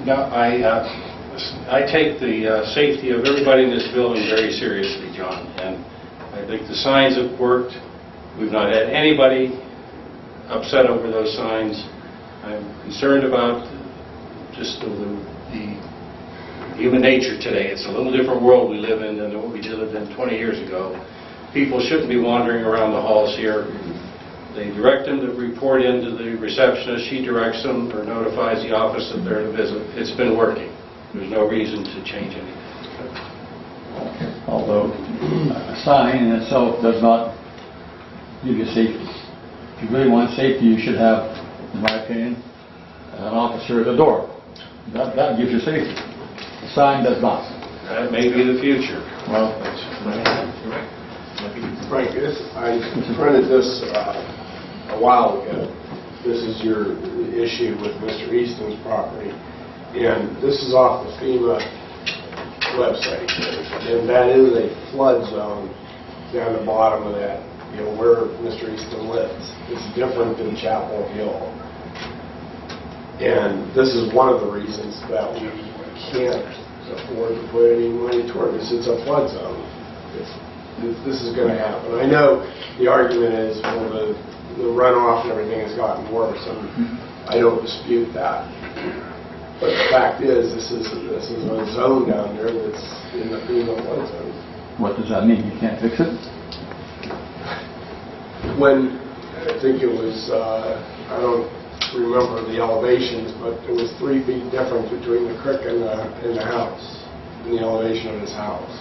No, I take the safety of everybody in this building very seriously, John, and I think the signs have worked. We've not had anybody upset over those signs. I'm concerned about just the human nature today. It's a little different world we live in than what we lived in 20 years ago. People shouldn't be wandering around the halls here. They direct them to report into the receptionist. She directs them or notifies the office that they're to visit. It's been working. There's no reason to change anything. Although a sign in itself does not give you safety. If you really want safety, you should have, in my opinion, an officer at the door. That gives you safety. The sign does not. That may be the future. Well, Frank, I printed this a while ago. This is your issue with Mr. Easton's property. And this is off the FEMA website. And that is a flood zone down the bottom of that, where Mr. Easton lives. It's different than Chapel Hill. And this is one of the reasons that we can't afford to put any money toward this. It's a flood zone. This is going to happen. I know the argument is, well, the runoff and everything has gotten worse, and I don't dispute that. But the fact is, this is a zone down there that's in the FEMA flood zone. what does that mean? You can't fix it? When, I think it was, I don't remember the elevations, but it was 3 feet difference between the creek and the house, and the elevation of his house.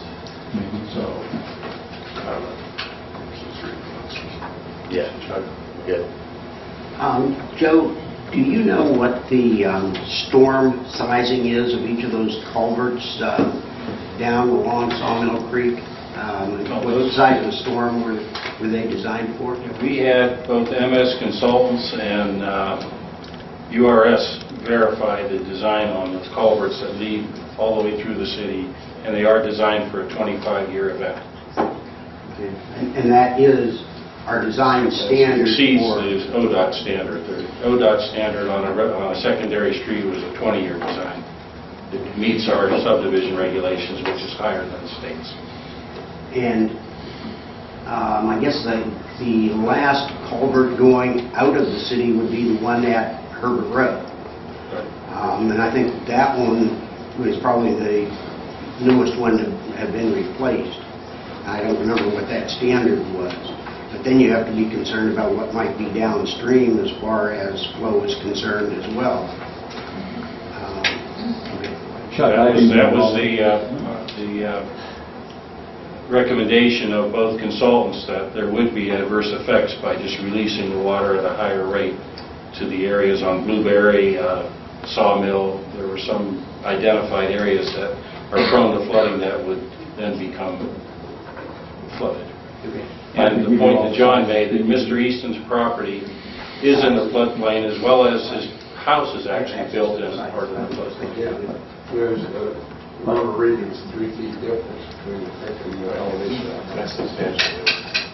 Maybe So, I don't know. Yeah, good. Joe, do you know what the storm sizing is of each of those culverts down along Sawmill Creek? What size of the storm were they designed for? We had both MS Consultants and URS verify the design on the culverts that lead all the way through the city, and they are designed for a 25-year event. Okay. And that is our design standard Exceeds for... the ODOT standard. The ODOT standard on a secondary street was a 20-year design. It meets our subdivision regulations, which is higher than the state's. And I guess the last culvert going out of the city would be the one at Herbert Road. And I think that one was probably the newest one to have been replaced. I don't remember what that standard was. But then you have to be concerned about what might be downstream as far as flow is concerned as well. That was the recommendation of both consultants, that there would be adverse effects by just releasing the water at a higher rate to the areas on Blueberry, Sawmill. There were some identified areas that are prone to flooding that would then become flooded. And the point that John made, that Mr. Easton's property is in the floodplain, as well as his house is actually built in part of the floodplain. There's a reading, 3 feet difference between the creek and the elevation. That's substantial.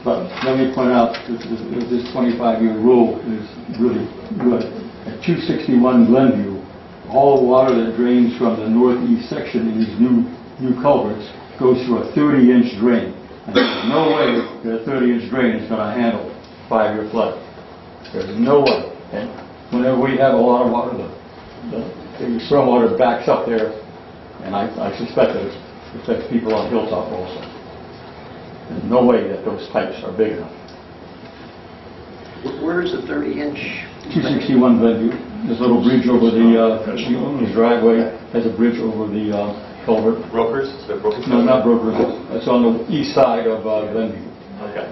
But let me point out that this 25-year rule is really good. At 261 Glenview, all water that drains from the northeast section in these new culverts goes through a 30-inch drain. And there's no way that a 30-inch drain is going to handle 5-year flood. There's no way. And whenever we have a lot of water, the stormwater backs up there, and I suspect that it affects people on Hilltop also. There's no way that those pipes are big enough. Where is the 30-inch? 261 Glenview. There's a little bridge over the driveway, has a bridge over the culvert. Brokers? Is that Brokers? No, not Brokers. It's on the east side of Glenview. Okay.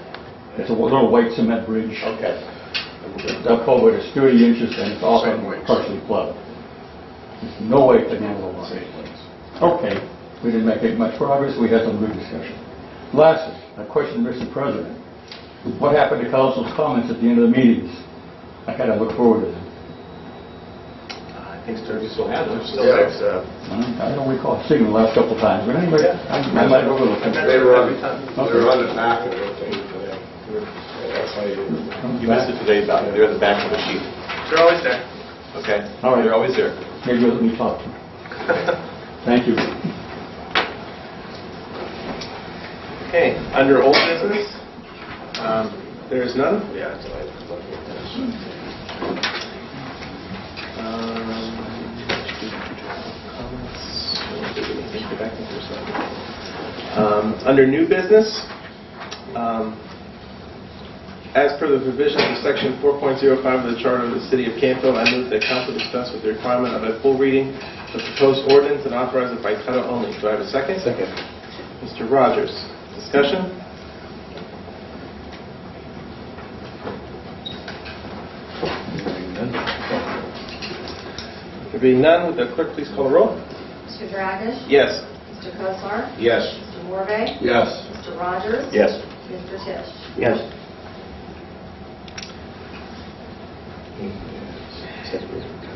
It's a little white cement bridge. Okay. That culvert is 30 inches and it's also partially flooded. There's no way to handle the water. Okay, we didn't make much progress. We had some good discussion. Lastly, a question to Mr. President. What happened to council's comments at the end of the meetings? I kind of look forward to them. I think Sturgis still has one. Yeah. I don't recall seeing the last couple of times, but anyway, I might overlook it. They were on the back of the thing today. That's how You missed it today, Doc. They're at the back of the sheet. They're always there. Okay? All right. They're always there. Maybe let me talk. Thank you. Okay, under old business, there is none. Yeah, that's all right. Under new business, as per the provisions of section 4.05 of the Charter of the City of Canfield, I move that council dispense with the requirement of a full reading of the proposed ordinance and authorize it by title only. Do I have a second? Second. Mr. Rogers. Discussion? There being none, would the clerk please call the roll? Mr. Dragish? Yes. Mr. Kozar? Yes. Mr. Morvay? Yes. Mr. Rogers? Yes. Mr. Tisch? Yes.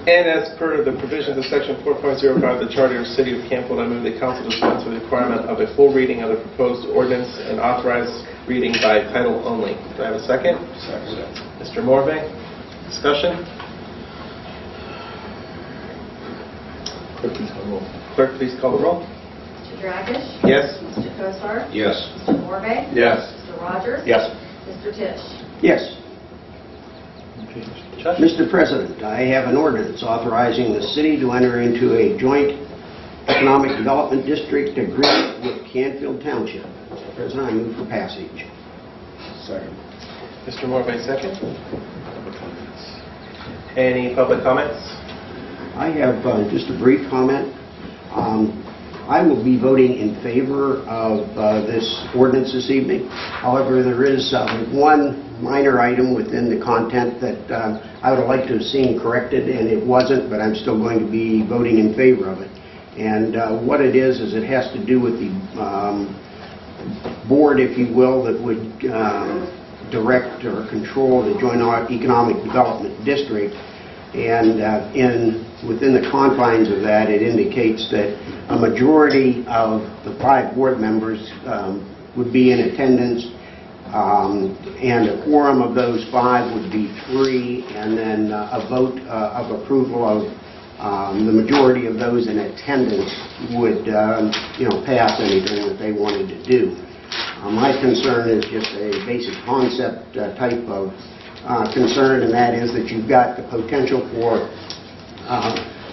And as per the provisions of section 4.05 of the Charter of the City of Canfield, I move that council dispense with the requirement of a full reading of the proposed ordinance and authorize reading by title only. Do I have a second? Second. Mr. Morvay. Discussion? Clerk, please call the roll. Mr. Dragish? Yes. Mr. Kozar? Yes. Mr. Morvay? Yes. Mr. Rogers? Yes. Mr. Tisch? Yes. Mr. President, I have an ordinance authorizing the city to enter into a joint economic development district agreement with Canfield Township. Mr. President, I move for passage. Second. Mr. Morvay, second. Any public comments? I have just a brief comment. I will be voting in favor of this ordinance this evening. However, there is one minor item within the content that I would like to have seen corrected, and it wasn't, but I'm still going to be voting in favor of it. And what it is it has to do with the board, if you will, that would direct or control the Joint Economic Development District. And within the confines of that, it indicates that a majority of the 5 board members would be in attendance, and a quorum of those 5 would be 3, and then a vote of approval of the majority of those in attendance would pass anything that they wanted to do. My concern is just a basic concept type of concern, and that is that you've got the potential for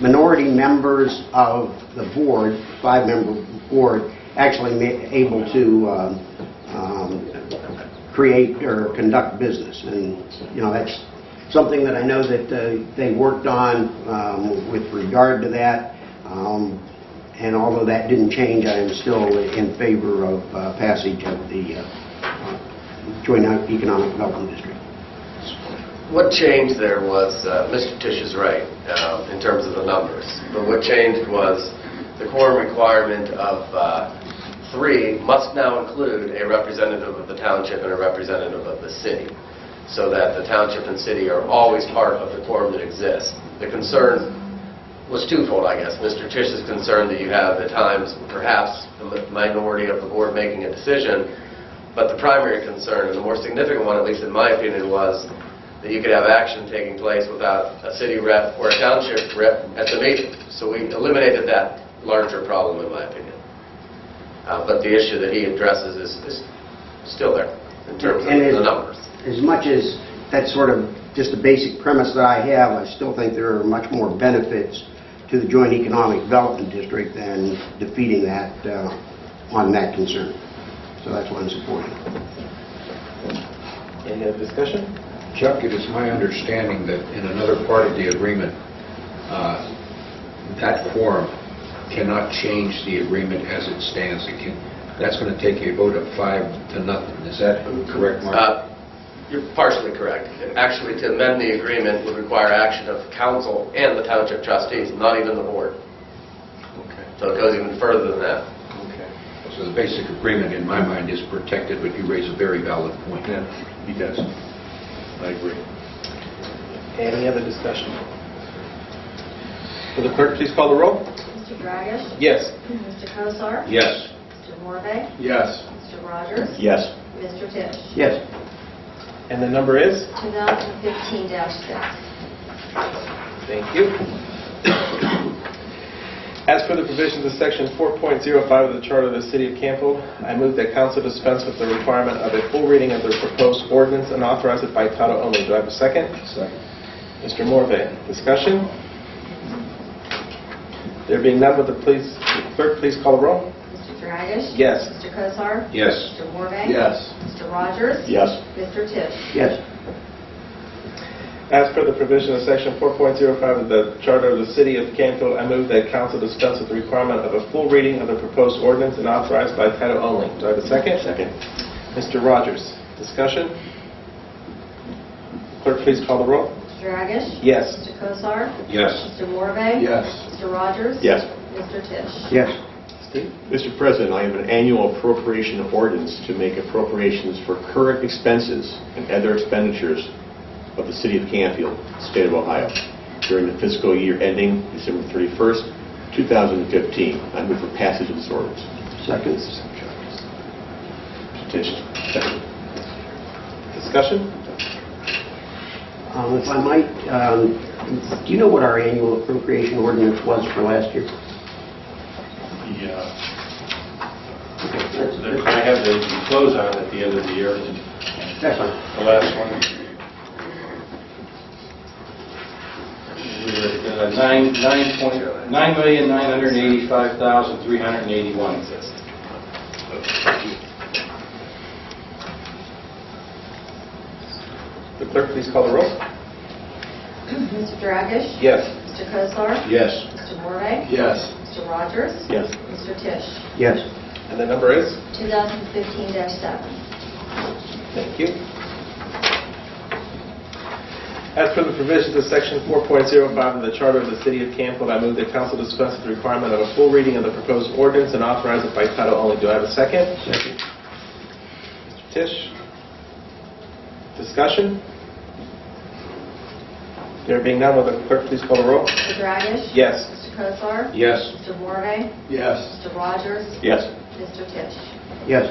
minority members of the board, 5-member board, actually able to create or conduct business. And that's something that I know that they worked on with regard to that. And although that didn't change, I am still in favor of passage of the Joint Economic Development District. What changed there was, Mr. Tisch is right in terms of the numbers, but what changed was the quorum requirement of 3 must now include a representative of the township and a representative of the city, so that the township and city are always part of the quorum that exists. The concern was twofold, I guess. Mr. Tisch is concerned that you have at times perhaps the minority of the board making a decision, but the primary concern, and the more significant one, at least in my opinion, was that you could have action taking place without a city rep or a township rep at the meeting. So we eliminated that larger problem, in my opinion. But the issue that he addresses is still there in terms of the numbers. As much as that's sort of just a basic premise that I have, I still think there are much more benefits to the Joint Economic Development District than defeating that on that concern. So that's what I'm supporting. Any other discussion? Chuck, it is my understanding that in another part of the agreement, that quorum cannot change the agreement as it stands. That's going to take a vote of 5 to nothing. Is that correct, Mark? You're partially correct. Actually, to amend the agreement would require action of council and the township trustees, not even the board. Okay. So it goes even further than that. Okay. So the basic agreement, in my mind, is protected, but you raise a very valid point. Yeah, he does. I agree. Any other discussion? Will the clerk please call the roll? Mr. Dragish? Yes. Mr. Kosar? Yes. Mr. Morvay? Yes. Mr. Rogers? Yes. Mr. Tisch? Yes. And the number is? 2015-6. Thank you. As per the provisions of Section 4.05 of the Charter of the City of Canfield, I move that council dispense with the requirement of a full reading of the proposed ordinance and authorize it by title only. Do I have a second? Second. Mr. Morvay, discussion? There being none, will the clerk please call the roll? Mr. Dragish? Yes. Mr. Kosar? Yes. Mr. Morvay? Yes. Mr. Rogers? Yes. Mr. Tisch? Yes. As per the provision of Section 4.05 of the Charter of the City of Canfield, I move that council dispense with the requirement of a full reading of the proposed ordinance and authorize by title only. Do I have a second? Second. Mr. Rogers, discussion? Clerk, please call the roll. Mr. Dragish? Yes. Mr. Kosar? Yes. Mr. Morvay? Yes. Mr. Rogers? Yes. Mr. Tisch? Yes. Steve? Mr. President, I have an annual appropriation ordinance to make appropriations for current expenses and other expenditures of the City of Canfield, State of Ohio, during the fiscal year ending December 31st, 2015. I move for passage of this ordinance. Second. Petition. Second. Discussion? If I might, do you know what our annual appropriation ordinance was for last year? I have the closeout at the end of the year, That's fine. the last one. We were at $9,985,381. The clerk, please call the roll. Mr. Dragish? Yes. Mr. Kosar? Yes. Mr. Morvay? Yes. Mr. Rogers? Yes. Mr. Tisch? Yes. And the number is? 2015-7. Thank you. As per the provisions of Section 4.05 of the Charter of the City of Canfield, I move that council dispense with the requirement of a full reading of the proposed ordinance and authorize it by title only. Do I have a second? Second. Mr. Tisch? Discussion? There being none, will the clerk please call the roll? Mr. Dragish? Yes. Mr. Kosar? Yes. Mr. Morvay? Yes. Mr. Rogers? Yes. Mr. Tisch? Yes.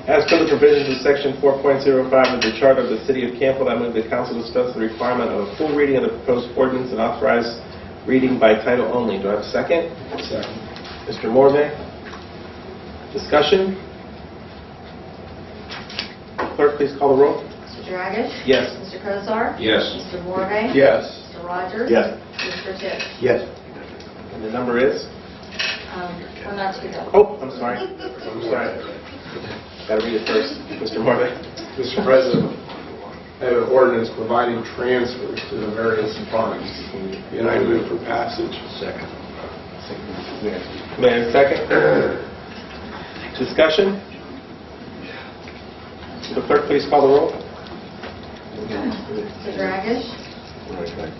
As per the provisions of Section 4.05 of the Charter of the City of Canfield, I move that council dispense with the requirement of a full reading of the proposed ordinance and authorize reading by title only. Do I have a second? Second. Mr. Morvay? Discussion? Clerk, please call the roll. Mr. Dragish? Yes. Mr. Kosar? Yes. Mr. Morvay? Yes. Mr. Rogers? Yes. Mr. Tisch? Yes. And the number is? One not to go. Oh, I'm sorry. I'm sorry. Got to read it first. Mr. Morvay? Mr. President, I have an ordinance providing transfers to the various funds, and I move for passage. Second. May I have a second? Discussion? The clerk, please call the roll. Mr. Dragish?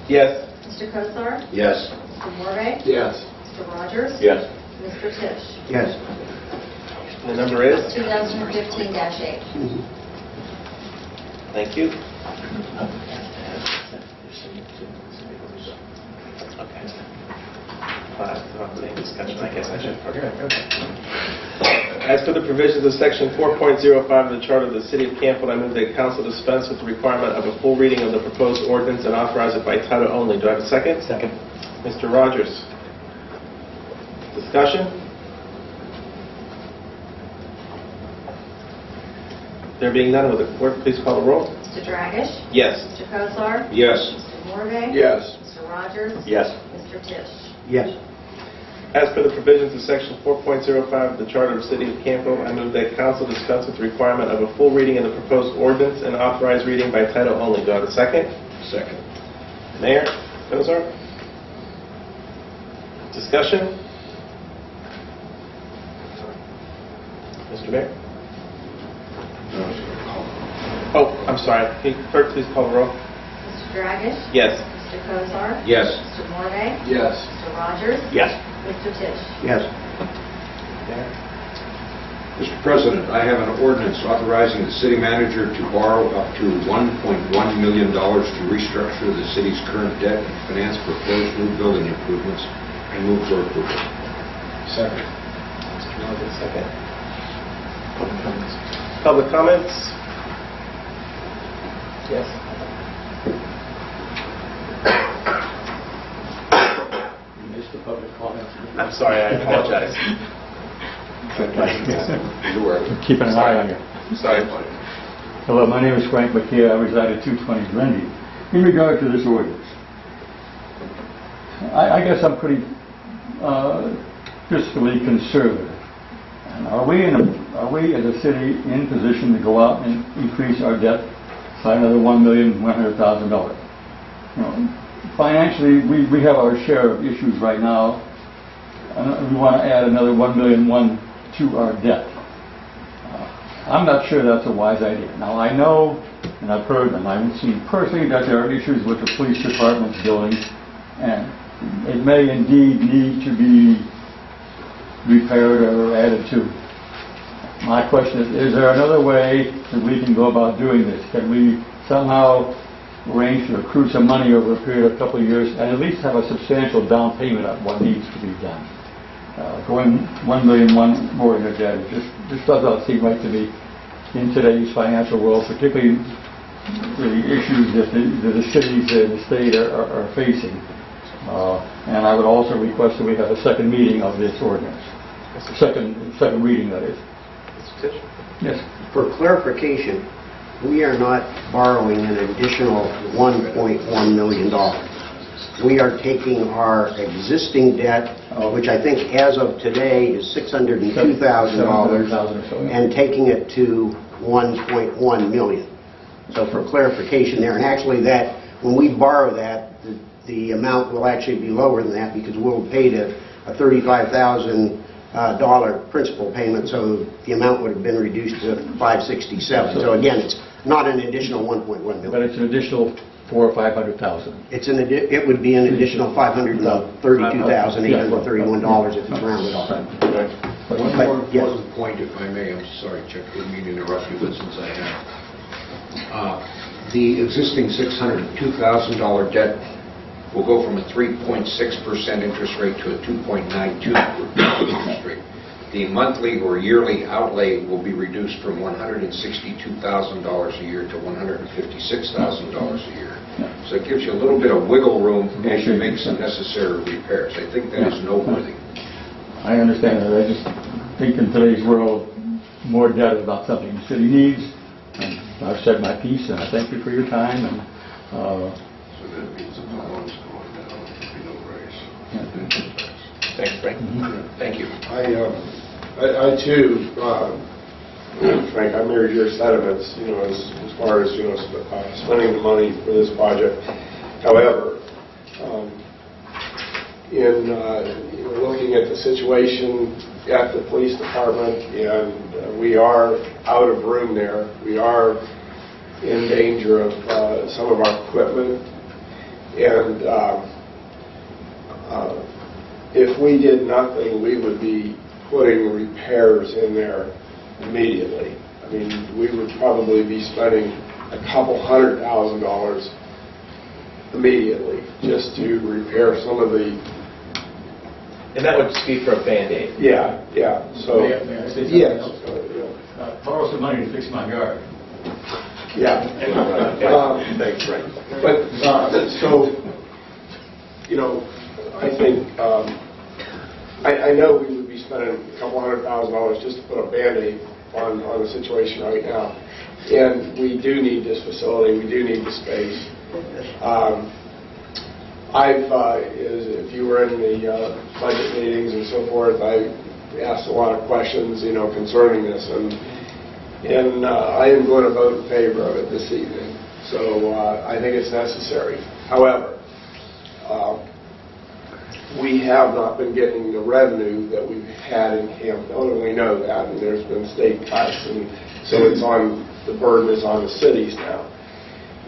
Yes. Mr. Kosar? Yes. Mr. Morvay? Yes. Mr. Rogers? Yes. Mr. Tisch? Yes. The number is? 2015-8. Thank you. Okay. Discussion, I guess I should. Okay. As for the provisions of Section 4.05 of the Charter of the City of Canfield, I move that council dispense with the requirement of a full reading of the proposed ordinance and authorize it by title only. Do I have a second? Second. Mr. Rogers. Discussion? There being none, will the clerk please call the roll? Mr. Dragish? Yes. Mr. Kosar? Yes. Mr. Morvay? Yes. Mr. Rogers? Yes. Mr. Tisch? Yes. As per the provisions of Section 4.05 of the Charter of the City of Canfield, I move that council dispense with the requirement of a full reading of the proposed ordinance and authorize reading by title only. Do I have a second? Second. Mayor Kosar? Discussion? Mr. Mayor? Oh, I'm sorry. Can you, clerk, please call the roll? Mr. Dragish? Yes. Mr. Kosar? Yes. Mr. Morvay? Yes. Mr. Rogers? Yes. Mr. Tisch? Yes. Mr. President, I have an ordinance authorizing the city manager to borrow up to $1.1 million to restructure the city's current debt and finance proposed new building improvements. I move for approval. Second. Mr. Milligan, second. Public comments. Public comments? Yes. You missed the public comments. I'm sorry, I apologize. Keeping an eye on you. Sorry. Hello, my name is Frank McKay. I reside at 220 Grundy. In regard to this ordinance, I guess I'm pretty fiscally conservative. And are we as a city in position to go out and increase our debt by another $1,100,000? You know, financially, we have our share of issues right now. And we want to add another $1,100,000 to our debt. I'm not sure that's a wise idea. Now I know, and I've heard, and I haven't seen personally, that there are issues with the police department's buildings, and it may indeed need to be repaired or added to. My question is there another way that we can go about doing this? Can we somehow arrange to accrue some money over a period of a couple of years and at least have a substantial down payment on what needs to be done? Going $1,100,000 more in the debt, it just does not seem right to me in today's financial world, particularly the issues that the cities and the state are facing. And I would also request that we have a second meeting of this ordinance. Second reading, that is. Yes. For clarification, we are not borrowing an additional $1.1 million. We are taking our existing debt, which I think as of today is $602,000, and taking it to $1.1 million. So for clarification there, and actually that, when we borrow that, the amount will actually be lower than that because we'll pay a $35,000 principal payment, so the amount would have been reduced to $567,000. So again, it's not an additional $1.1 million. But it's an additional $400,000 or $500,000. It would be an additional $532,831 if it's rounded off. One more important point, if I may. I'm sorry, Chuck, I didn't mean to interrupt you, but since I have. The existing $602,000 debt will go from a 3.6% interest rate to a 2.92% interest rate. The monthly or yearly outlay will be reduced from $162,000 a year to $156,000 a year. So it gives you a little bit of wiggle room as you make some necessary repairs. I think that is noteworthy. I understand that. I just think in today's world, more debt is not something the city needs. And I've said my piece, and I thank you for your time. And so that means the loan's going down, there'll be no raise. Thanks, Frank. Thank you. I too, Frank, I mirror your sentiments, as far as, spending the money for this project. However, in looking at the situation at the police department, and we are out of room there. We are in danger of some of our equipment, and if we did nothing, we would be putting repairs in there immediately. I mean, we would probably be spending a couple $100,000 immediately just to repair some of the. And that would be for a Band-Aid. Yeah. So. May I say something else? Borrow some money to fix my yard. Yeah. Thanks, Frank. But so, I think I know we would be spending a couple $100,000 just to put a Band-Aid on the situation right now, and we do need this facility. We do need the space. If you were in the budget meetings and so forth, I asked a lot of questions, concerning this, and I am going to vote in favor of it this evening. So I think it's necessary. However, we have not been getting the revenue that we've had in Canfield, and we know that, and there's been state cuts, and so the burden is on the cities now.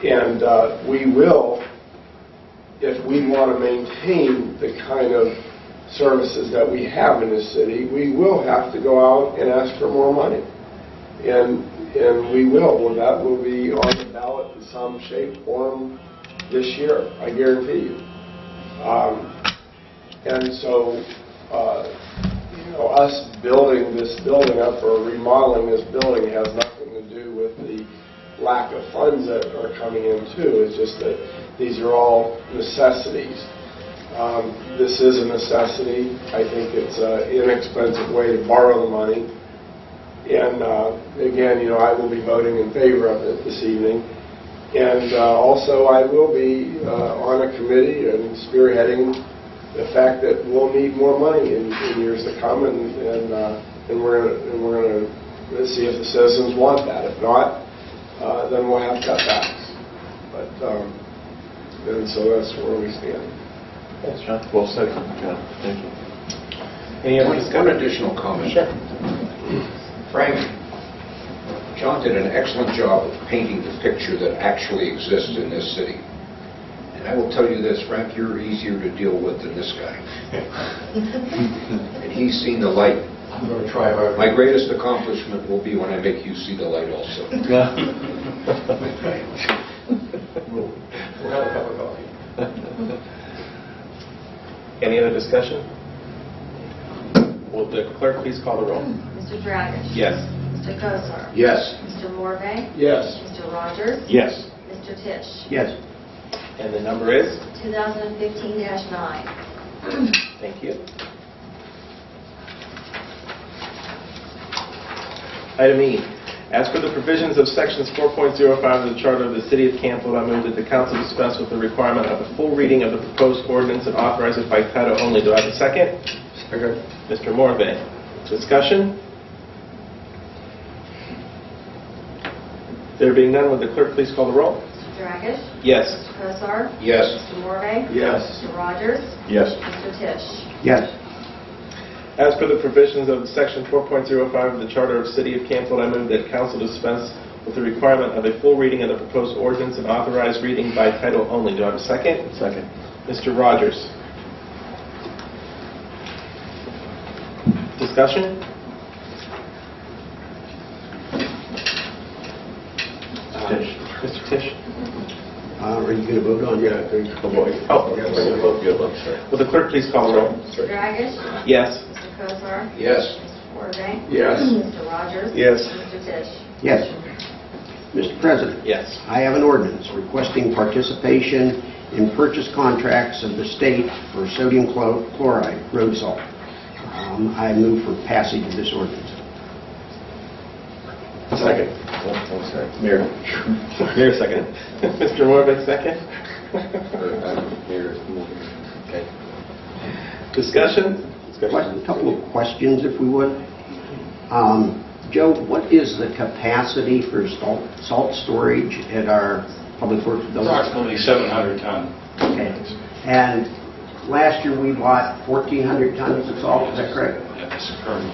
And we will, if we want to maintain the kind of services that we have in the city, we will have to go out and ask for more money. And we will. Well, that will be on the ballot in some shape, form this year, I guarantee you. And so, us building this building up or remodeling this building has nothing to do with the lack of funds that are coming in too. It's just that these are all necessities. This is a necessity. I think it's an inexpensive way to borrow the money. And again, I will be voting in favor of it this evening. And also, I will be on a committee and spearheading the fact that we'll need more money in years to come, and we're going to see if the citizens want that. If not, then we'll have cutbacks. But and so that's where we stand. Thanks, John. Well said, John. Thank you. Any other discussion? One additional comment. Sure. Frank, John did an excellent job of painting the picture that actually exists in this city. And I will tell you this, Frank, you're easier to deal with than this guy. And he's seen the light. I'm going to try hard. My greatest accomplishment will be when I make you see the light also. We'll have a cup of coffee. Any other discussion? Will the clerk please call the roll? Mr. Dragish? Yes. Mr. Kozar? Yes. Mr. Morvay? Yes. Mr. Rogers? Yes. Mr. Tisch? Yes. And the number is? 2015-9. Thank you. Item E. As per the provisions of Sections 4.05 of the Charter of the City of Canfield, I move that the council dispense with the requirement of a full reading of the proposed ordinance and authorize it by title only. Do I have a second? Second. Mr. Morvay. Discussion? There being none, would the clerk please call the roll? Mr. Dragish? Yes. Mr. Kozar? Yes. Mr. Morvay? Yes. Mr. Rogers? Yes. Mr. Tisch? Yes. As per the provisions of Section 4.05 of the Charter of the City of Canfield, I move that council dispense with the requirement of a full reading of the proposed ordinance and authorize reading by title only. Do I have a second? Second. Mr. Rogers. Discussion? Mr. Tisch? Are you going to vote on that? Oh, boy. Oh, good luck, sir. Will the clerk please call the roll? Mr. Dragish? Yes. Mr. Kozar? Yes. Mr. Morvay? Yes. Mr. Rogers? Yes. Mr. Tisch? Yes. Mr. President. Yes. I have an ordinance requesting participation in purchase contracts of the state for sodium chloride road salt. I move for passage of this ordinance. Second. Oh, sorry. Mayor. Mayor, second. Mr. Morvay, second. Mayor. Okay. Discussion? A couple of questions, if we would. Joe, what is the capacity for salt storage at our public works building? Approximately 700 ton. Okay. And last year we bought 1,400 tons of salt, is that correct? Yes, correct.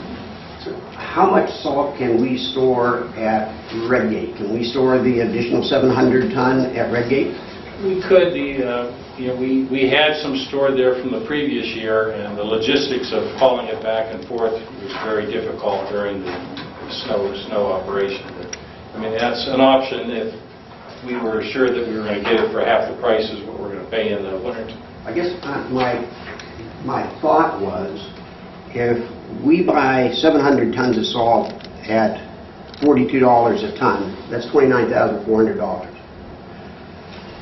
How much salt can we store at Redgate? Can we store the additional 700 ton at Redgate? We could. We had some stored there from the previous year, and the logistics of hauling it back and forth was very difficult during the snow operation. But, I mean, that's an option if we were sure that we were going to get it for half the price as what we're going to pay in the winter. I guess my thought was, if we buy 700 tons of salt at $42 a ton, that's $29,400.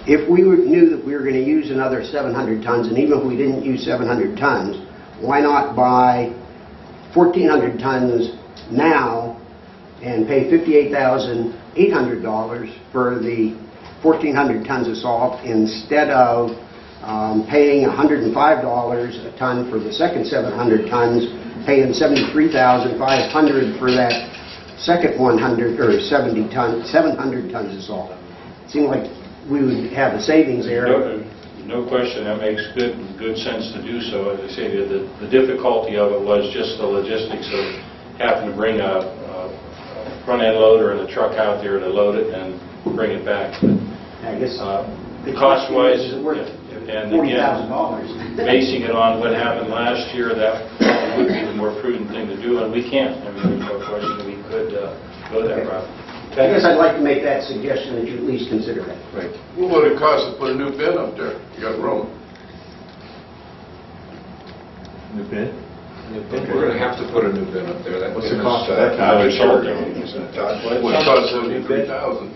If we knew that we were going to use another 700 tons, and even if we didn't use 700 tons, why not buy 1,400 tons now and pay $58,800 for the 1,400 tons of salt instead of paying $105 a ton for the second 700 tons, paying $73,500 for that second 100 or 700 tons of salt. It seemed like we would have a savings there. No question, that makes good sense to do so. As I say, the difficulty of it was just the logistics of having to bring a front-end loader and a truck out there to load it and bring it back. But I guess cost-wise, is it worth it? if And again, $40,000. basing it on what happened last year, that would be the more prudent thing to do, and we can't. I mean, there's no question we could go that route. I guess I'd like to make that suggestion that you at least consider that. Right. What would it cost to put a new bin up there? You got room. New bid? We're going to have to put a new bin up there. That What's bin the cost is, of that? I was told isn't it, Todd? it would cost $73,000.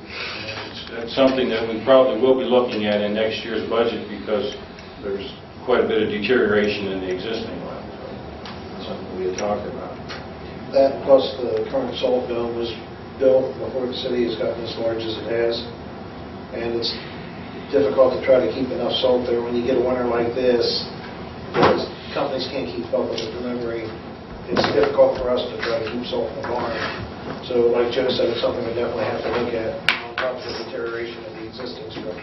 That's something that we probably will be looking at in next year's budget because there's quite a bit of deterioration in the existing one. So that's something we had talked about. That plus the current salt mill was built before the city has gotten as large as it has. And it's difficult to try to keep enough salt there when you get a winter like this. Because companies can't keep up with the delivery. It's difficult for us to try to keep salt in the barn. So like Joe said, it's something we definitely have to look at on top of the deterioration of the existing structure.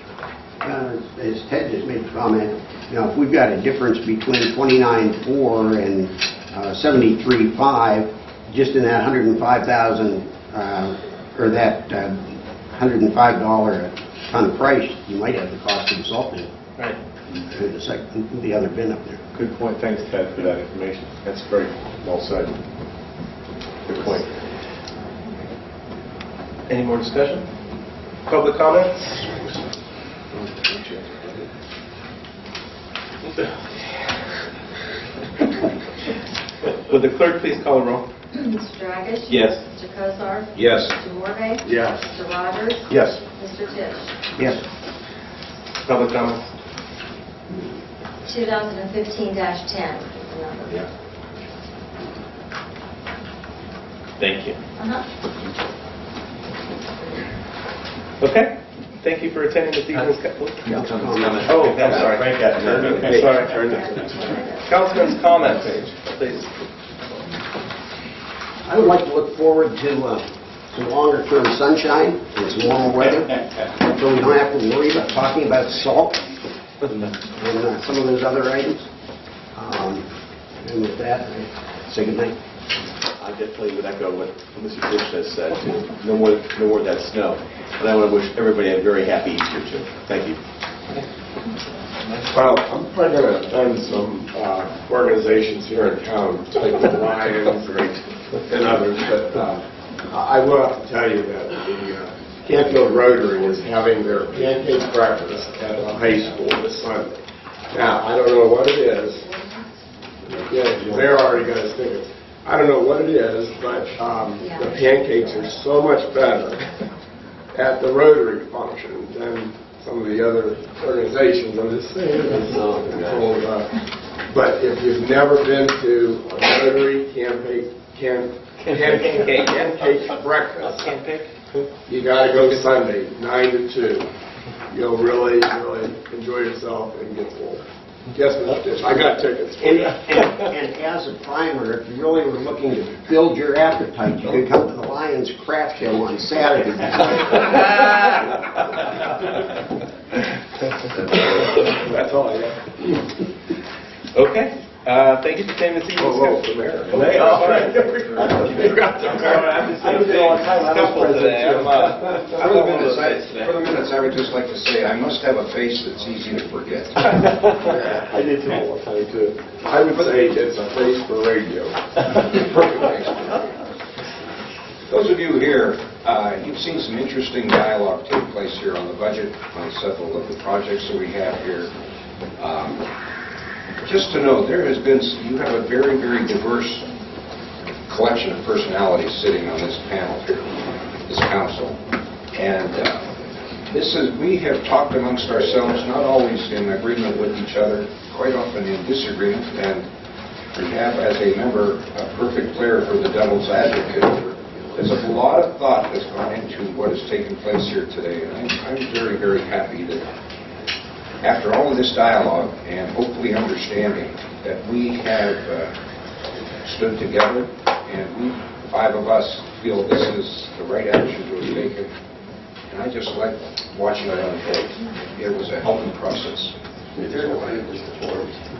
As Ted just made a comment, you know, if we've got a difference between 29.4 and 73.5, just in that 105,000 or that $105 a ton price, you might have the cost of the salt bin. Right. The other bin up there. Good point. Thanks, Ted, for that information. That's very well said. Good point. Any more discussion? Public comments? Would the clerk please call the roll? Mr. Dragish? Yes. Mr. Cosar? Yes. Mr. Morvay? Yes. Mr. Rogers? Yes. Mr. Tisch? Yes. Public comments? 2015-10 is the number. Yeah. Thank you. Uh-huh. Okay. Thank you for attending this evening's... Oh, I'm sorry. Frank got turned. Okay, sorry. Councilman's comments, please. I would like to look forward to some longer-term sunshine and some warmer weather, so we don't have to worry about talking about salt and some of those other items. And with that, I say good night. I definitely would echo what Mr. Tisch has said, too. No more of that snow. And I want to wish everybody a very happy Easter, too. Thank you. Well, I'm probably going to offend some organizations here in town, like the Lions and others, but I will have to tell you that the Canfield Rotary is having their pancake breakfast at the high school this Sunday. Now, I don't know what it is. Yeah, they're already got us tickets. I don't know what it is, but the pancakes are so much better at the Rotary function than some of the other organizations. I'm just saying. But if you've never been to a Rotary pancake breakfast, you got to go Sunday, 9 to 2. You'll really, really enjoy yourself and get full. Yes, Mr. Tisch, I got tickets for you. And as a primer, if you really were looking to build your appetite, you could come to the Lions Craft Show on Saturday. That's all I got. Okay. Thank you for attending this evening's... Whoa, the mayor. For the minutes, I would just like to say I must have a face that's easy to forget. I did too all the time, too. I would say it's a face for radio. Perfect face for radio. Those of you here, you've seen some interesting dialogue take place here on the budget, on several of the projects that we have here. Just to note, you have a very, very diverse collection of personalities sitting on this panel here, this council. And we have talked amongst ourselves, not always in agreement with each other, quite often in disagreement. And we have, as a member, a perfect player for the devil's advocate. There's a lot of thought that's gone into what has taken place here today. And I'm very, very happy that after all of this dialogue and hopefully understanding that we have stood together and we, 5 of us, feel this is the right action to have taken. And I just like watching it unfold. It was a healthy process.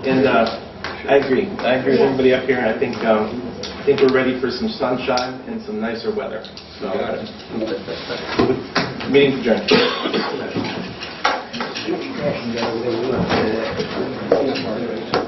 And I agree. I agree with everybody up here. I think we're ready for some sunshine and some nicer weather. So, meeting's adjourned. Get your cash and go, we don't have to do that.